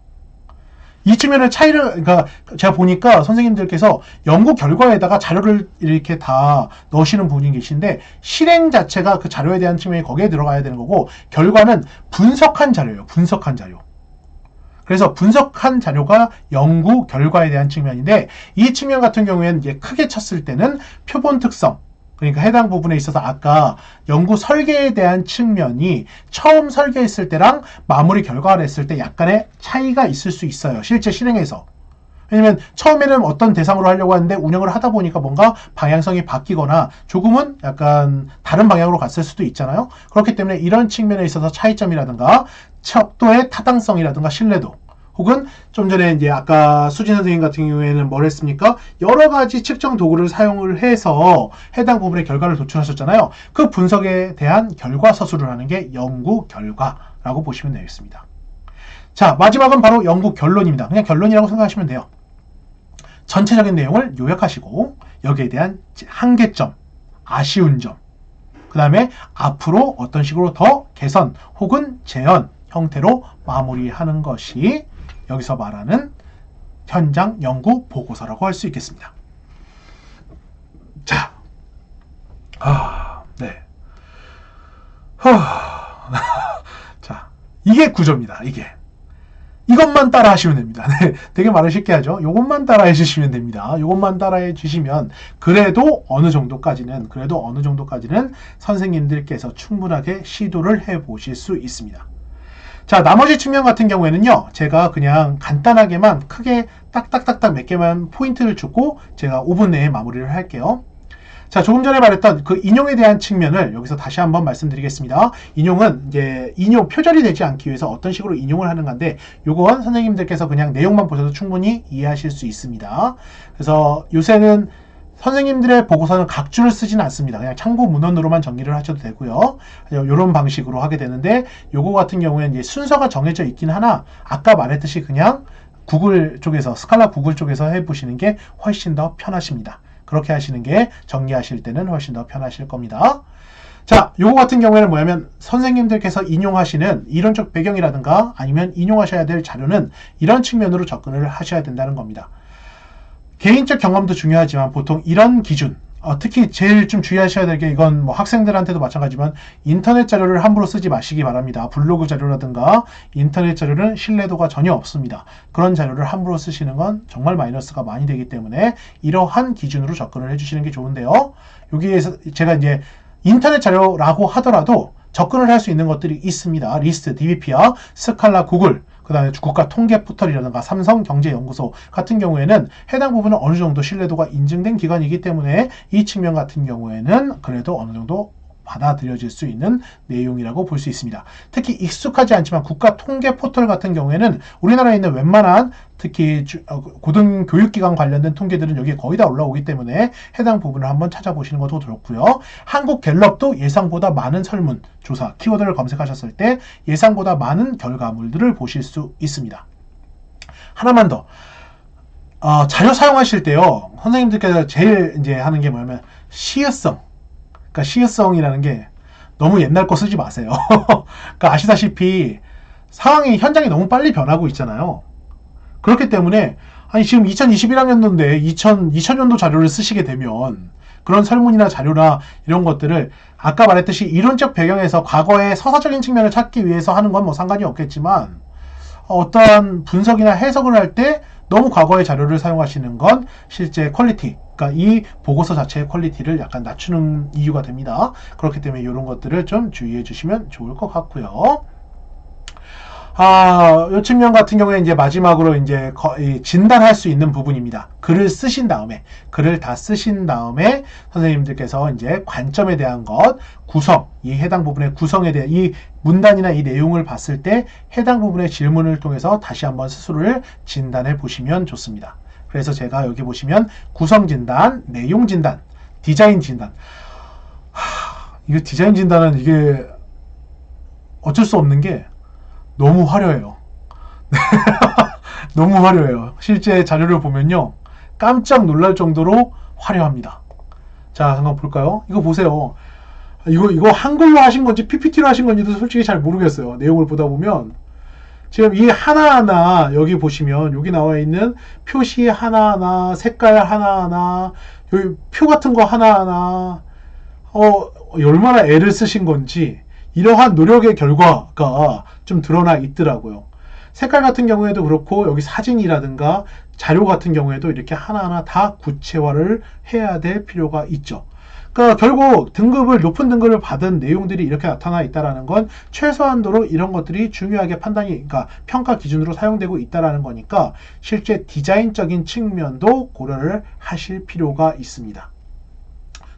이 측면의 차이를, 그러니까 제가 보니까 선생님들께서 연구 결과에다가 자료를 이렇게 다 넣으시는 분이 계신데, 실행 자체가 그 자료에 대한 측면이 거기에 들어가야 되는 거고, 결과는 분석한 자료예요. 분석한 자료. 그래서 분석한 자료가 연구 결과에 대한 측면인데, 이 측면 같은 경우에는 이제 크게 쳤을 때는 표본 특성, 그러니까 해당 부분에 있어서 아까 연구 설계에 대한 측면이 처음 설계했을 때랑 마무리 결과를 했을 때 약간의 차이가 있을 수 있어요. 실제 실행에서. 왜냐면 처음에는 어떤 대상으로 하려고 하는데 운영을 하다 보니까 뭔가 방향성이 바뀌거나 조금은 약간 다른 방향으로 갔을 수도 있잖아요. 그렇기 때문에 이런 측면에 있어서 차이점이라든가 척도의 타당성이라든가 신뢰도, 혹은 좀 전에 이제 아까 수진 선생님 같은 경우에는 뭘 했습니까? 여러 가지 측정 도구를 사용을 해서 해당 부분의 결과를 도출하셨잖아요. 그 분석에 대한 결과 서술을 하는 게 연구 결과라고 보시면 되겠습니다. 자, 마지막은 바로 연구 결론입니다. 그냥 결론이라고 생각하시면 돼요. 전체적인 내용을 요약하시고 여기에 대한 한계점, 아쉬운 점, 그 다음에 앞으로 어떤 식으로 더 개선 혹은 재현 형태로 마무리하는 것이 여기서 말하는 현장 연구 보고서라고 할 수 있겠습니다. 자, 네. 자, 이게 구조입니다. 이것만 따라 하시면 됩니다. 네, 되게 말을 쉽게 하죠. 이것만 따라 해주시면 됩니다. 이것만 따라 해주시면 그래도 어느 정도까지는 선생님들께서 충분하게 시도를 해보실 수 있습니다. 자, 나머지 측면 같은 경우에는요, 제가 그냥 간단하게만 크게 딱딱딱딱 몇 개만 포인트를 주고 제가 5분 내에 마무리를 할게요. 자, 조금 전에 말했던 그 인용에 대한 측면을 여기서 다시 한번 말씀드리겠습니다. 인용은 이제 표절이 되지 않기 위해서 어떤 식으로 인용을 하는 건데, 요건 선생님들께서 그냥 내용만 보셔도 충분히 이해하실 수 있습니다. 그래서 요새는 선생님들의 보고서는 각주를 쓰지는 않습니다. 그냥 참고 문헌으로만 정리를 하셔도 되고요. 이런 방식으로 하게 되는데, 요거 같은 경우에는 이제 순서가 정해져 있긴 하나, 아까 말했듯이 그냥 구글 쪽에서, 스칼라 구글 쪽에서 해보시는 게 훨씬 더 편하십니다. 그렇게 하시는 게 정리하실 때는 훨씬 더 편하실 겁니다. 자, 요거 같은 경우에는 뭐냐면 선생님들께서 인용하시는 이론적 배경이라든가 아니면 인용하셔야 될 자료는 이런 측면으로 접근을 하셔야 된다는 겁니다. 개인적 경험도 중요하지만 보통 이런 기준, 특히 제일 좀 주의하셔야 될 게, 이건 뭐 학생들한테도 마찬가지지만 인터넷 자료를 함부로 쓰지 마시기 바랍니다. 블로그 자료라든가 인터넷 자료는 신뢰도가 전혀 없습니다. 그런 자료를 함부로 쓰시는 건 정말 마이너스가 많이 되기 때문에 이러한 기준으로 접근을 해주시는 게 좋은데요. 여기에서 제가 이제 인터넷 자료라고 하더라도 접근을 할 수 있는 것들이 있습니다. 리스트, DBP와 스칼라 구글, 그 다음에 국가통계포털이라든가 삼성경제연구소 같은 경우에는 해당 부분은 어느 정도 신뢰도가 인증된 기관이기 때문에 이 측면 같은 경우에는 그래도 어느 정도 받아들여질 수 있는 내용이라고 볼 수 있습니다. 특히 익숙하지 않지만 국가통계포털 같은 경우에는 우리나라에 있는 웬만한 특히 고등교육기관 관련된 통계들은 여기에 거의 다 올라오기 때문에 해당 부분을 한번 찾아보시는 것도 좋고요. 한국갤럽도 예상보다 많은 설문조사, 키워드를 검색하셨을 때 예상보다 많은 결과물들을 보실 수 있습니다. 하나만 더. 자료 사용하실 때요, 선생님들께서 제일 이제 하는 게 뭐냐면 시의성. 그러니까 시의성이라는 게 너무 옛날 거 쓰지 마세요. 그러니까 아시다시피 현장이 너무 빨리 변하고 있잖아요. 그렇기 때문에 지금 2021학년도인데 2000년도 자료를 쓰시게 되면 그런 설문이나 자료나 이런 것들을 아까 말했듯이 이론적 배경에서 과거의 서사적인 측면을 찾기 위해서 하는 건 뭐 상관이 없겠지만, 어떠한 분석이나 해석을 할 때 너무 과거의 자료를 사용하시는 건 실제 퀄리티, 그러니까 이 보고서 자체의 퀄리티를 약간 낮추는 이유가 됩니다. 그렇기 때문에 이런 것들을 좀 주의해 주시면 좋을 것 같고요. 이 측면 같은 경우에 이제 마지막으로 이제 진단할 수 있는 부분입니다. 글을 다 쓰신 다음에 선생님들께서 이제 관점에 대한 것, 이 해당 부분의 구성에 대한 이 문단이나 이 내용을 봤을 때 해당 부분의 질문을 통해서 다시 한번 스스로를 진단해 보시면 좋습니다. 그래서 제가 여기 보시면 구성 진단, 내용 진단, 디자인 진단. 이거 디자인 진단은 이게 어쩔 수 없는 게 너무 화려해요. 너무 화려해요. 실제 자료를 보면요, 깜짝 놀랄 정도로 화려합니다. 자, 한번 볼까요? 이거 보세요. 이거 한글로 하신 건지 PPT로 하신 건지도 솔직히 잘 모르겠어요. 내용을 보다 보면 지금 이 하나하나 여기 보시면 여기 나와 있는 표시 하나하나, 색깔 하나하나, 여기 표 같은 거 하나하나, 얼마나 애를 쓰신 건지 이러한 노력의 결과가 좀 드러나 있더라고요. 색깔 같은 경우에도 그렇고 여기 사진이라든가 자료 같은 경우에도 이렇게 하나하나 다 구체화를 해야 될 필요가 있죠. 그러니까 결국 등급을 높은 등급을 받은 내용들이 이렇게 나타나 있다라는 건 최소한도로 이런 것들이 중요하게 판단이 그러니까 평가 기준으로 사용되고 있다라는 거니까 실제 디자인적인 측면도 고려를 하실 필요가 있습니다.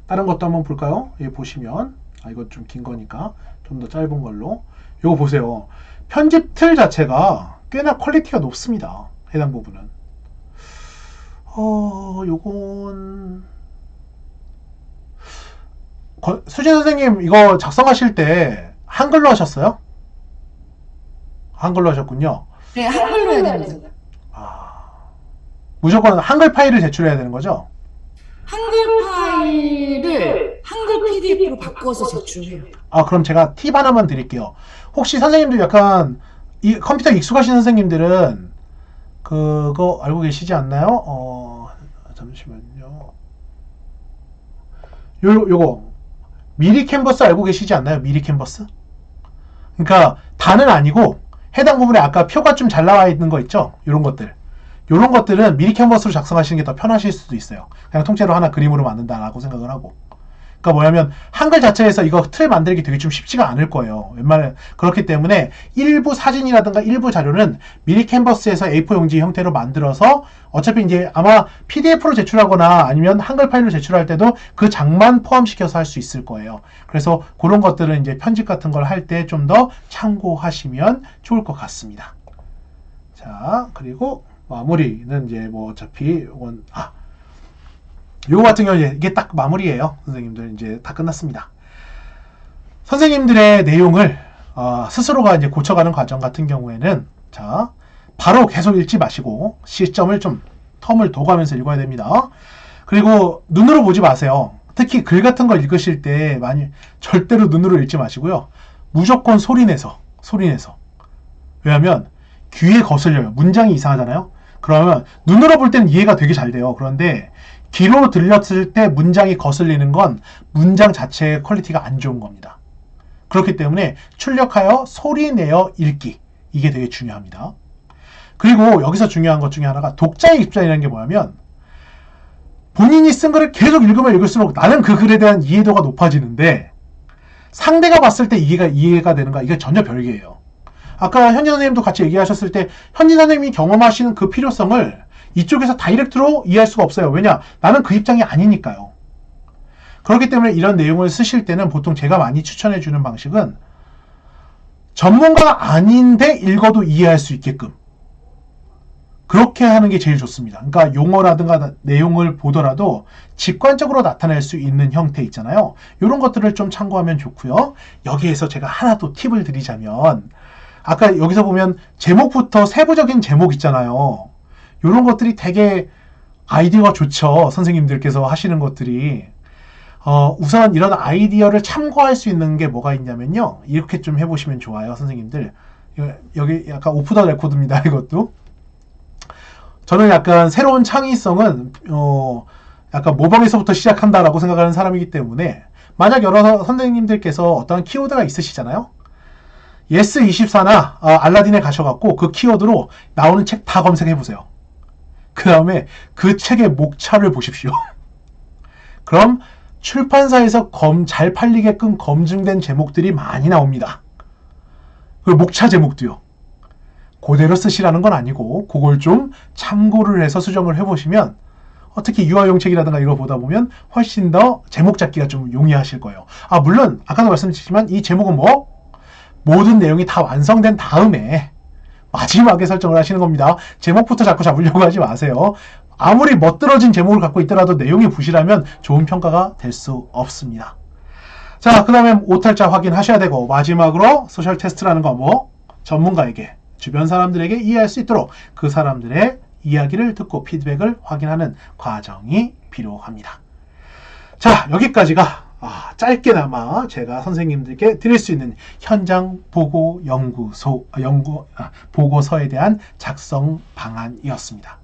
다른 것도 한번 볼까요? 여기 보시면 이거 좀 긴 거니까 좀 더 짧은 걸로 이거 보세요. 편집 틀 자체가 꽤나 퀄리티가 높습니다. 해당 부분은 요건 수진 선생님 이거 작성하실 때 한글로 하셨어요? 한글로 하셨군요. 네, 한글로 해야 됩니다. 무조건 한글 파일을 제출해야 되는 거죠? 한글 파일을 한글 PDF로 바꿔서 제출해요. 그럼 제가 팁 하나만 드릴게요. 혹시 선생님들 약간 이 컴퓨터 익숙하신 선생님들은 그거 알고 계시지 않나요? 잠시만요. 요거 미리 캔버스 알고 계시지 않나요? 미리 캔버스? 그러니까 다는 아니고 해당 부분에 아까 표가 좀 잘 나와 있는 거 있죠? 요런 것들은 미리 캔버스로 작성하시는 게 더 편하실 수도 있어요. 그냥 통째로 하나 그림으로 만든다라고 생각을 하고. 그러니까 뭐냐면 한글 자체에서 이거 틀 만들기 되게 좀 쉽지가 않을 거예요. 웬만해 그렇기 때문에 일부 사진이라든가 일부 자료는 미리 캔버스에서 A4 용지 형태로 만들어서 어차피 이제 아마 PDF로 제출하거나 아니면 한글 파일로 제출할 때도 그 장만 포함시켜서 할 수 있을 거예요. 그래서 그런 것들은 이제 편집 같은 걸 할 때 좀 더 참고하시면 좋을 것 같습니다. 자, 그리고 마무리는 이제 뭐 어차피 이건 요거 같은 경우는 이게 딱 마무리예요. 선생님들 이제 다 끝났습니다. 선생님들의 내용을 스스로가 이제 고쳐가는 과정 같은 경우에는 자 바로 계속 읽지 마시고 시점을 좀 텀을 둬 가면서 읽어야 됩니다. 그리고 눈으로 보지 마세요. 특히 글 같은 걸 읽으실 때 절대로 눈으로 읽지 마시고요. 무조건 소리내서 왜냐하면 귀에 거슬려요. 문장이 이상하잖아요. 그러면 눈으로 볼 때는 이해가 되게 잘 돼요. 그런데 귀로 들렸을 때 문장이 거슬리는 건 문장 자체의 퀄리티가 안 좋은 겁니다. 그렇기 때문에 출력하여 소리내어 읽기 이게 되게 중요합니다. 그리고 여기서 중요한 것 중에 하나가 독자의 입장이라는 게 뭐냐면 본인이 쓴 글을 계속 읽으면 읽을수록 나는 그 글에 대한 이해도가 높아지는데 상대가 봤을 때 이해가 되는가 이게 전혀 별개예요. 아까 현진 선생님도 같이 얘기하셨을 때 현진 선생님이 경험하시는 그 필요성을 이쪽에서 다이렉트로 이해할 수가 없어요. 왜냐? 나는 그 입장이 아니니까요. 그렇기 때문에 이런 내용을 쓰실 때는 보통 제가 많이 추천해 주는 방식은 전문가가 아닌데 읽어도 이해할 수 있게끔 그렇게 하는 게 제일 좋습니다. 그러니까 용어라든가 내용을 보더라도 직관적으로 나타낼 수 있는 형태 있잖아요. 이런 것들을 좀 참고하면 좋고요. 여기에서 제가 하나 또 팁을 드리자면 아까 여기서 보면 제목부터 세부적인 제목 있잖아요. 이런 것들이 되게 아이디어가 좋죠. 선생님들께서 하시는 것들이. 우선 이런 아이디어를 참고할 수 있는 게 뭐가 있냐면요. 이렇게 좀 해보시면 좋아요. 선생님들. 여기 약간 오프 더 레코드입니다. 이것도. 저는 약간 새로운 창의성은 약간 모방에서부터 시작한다라고 생각하는 사람이기 때문에 만약 여러 선생님들께서 어떤 키워드가 있으시잖아요. 예스24나 알라딘에 가셔갖고 그 키워드로 나오는 책 다 검색해보세요. 그 다음에 그 책의 목차를 보십시오. 그럼 출판사에서 잘 팔리게끔 검증된 제목들이 많이 나옵니다. 그리고 목차 제목도요. 그대로 쓰시라는 건 아니고 그걸 좀 참고를 해서 수정을 해보시면 특히 유아용책이라든가 이거 보다 보면 훨씬 더 제목 잡기가 좀 용이하실 거예요. 물론 아까도 말씀드렸지만 이 제목은 모든 내용이 다 완성된 다음에 마지막에 설정을 하시는 겁니다. 제목부터 자꾸 잡으려고 하지 마세요. 아무리 멋들어진 제목을 갖고 있더라도 내용이 부실하면 좋은 평가가 될 수 없습니다. 자, 그 다음에 오탈자 확인하셔야 되고 마지막으로 소셜 테스트라는 거 전문가에게 주변 사람들에게 이해할 수 있도록 그 사람들의 이야기를 듣고 피드백을 확인하는 과정이 필요합니다. 자, 여기까지가 짧게나마 제가 선생님들께 드릴 수 있는 현장 보고 보고서에 대한 작성 방안이었습니다.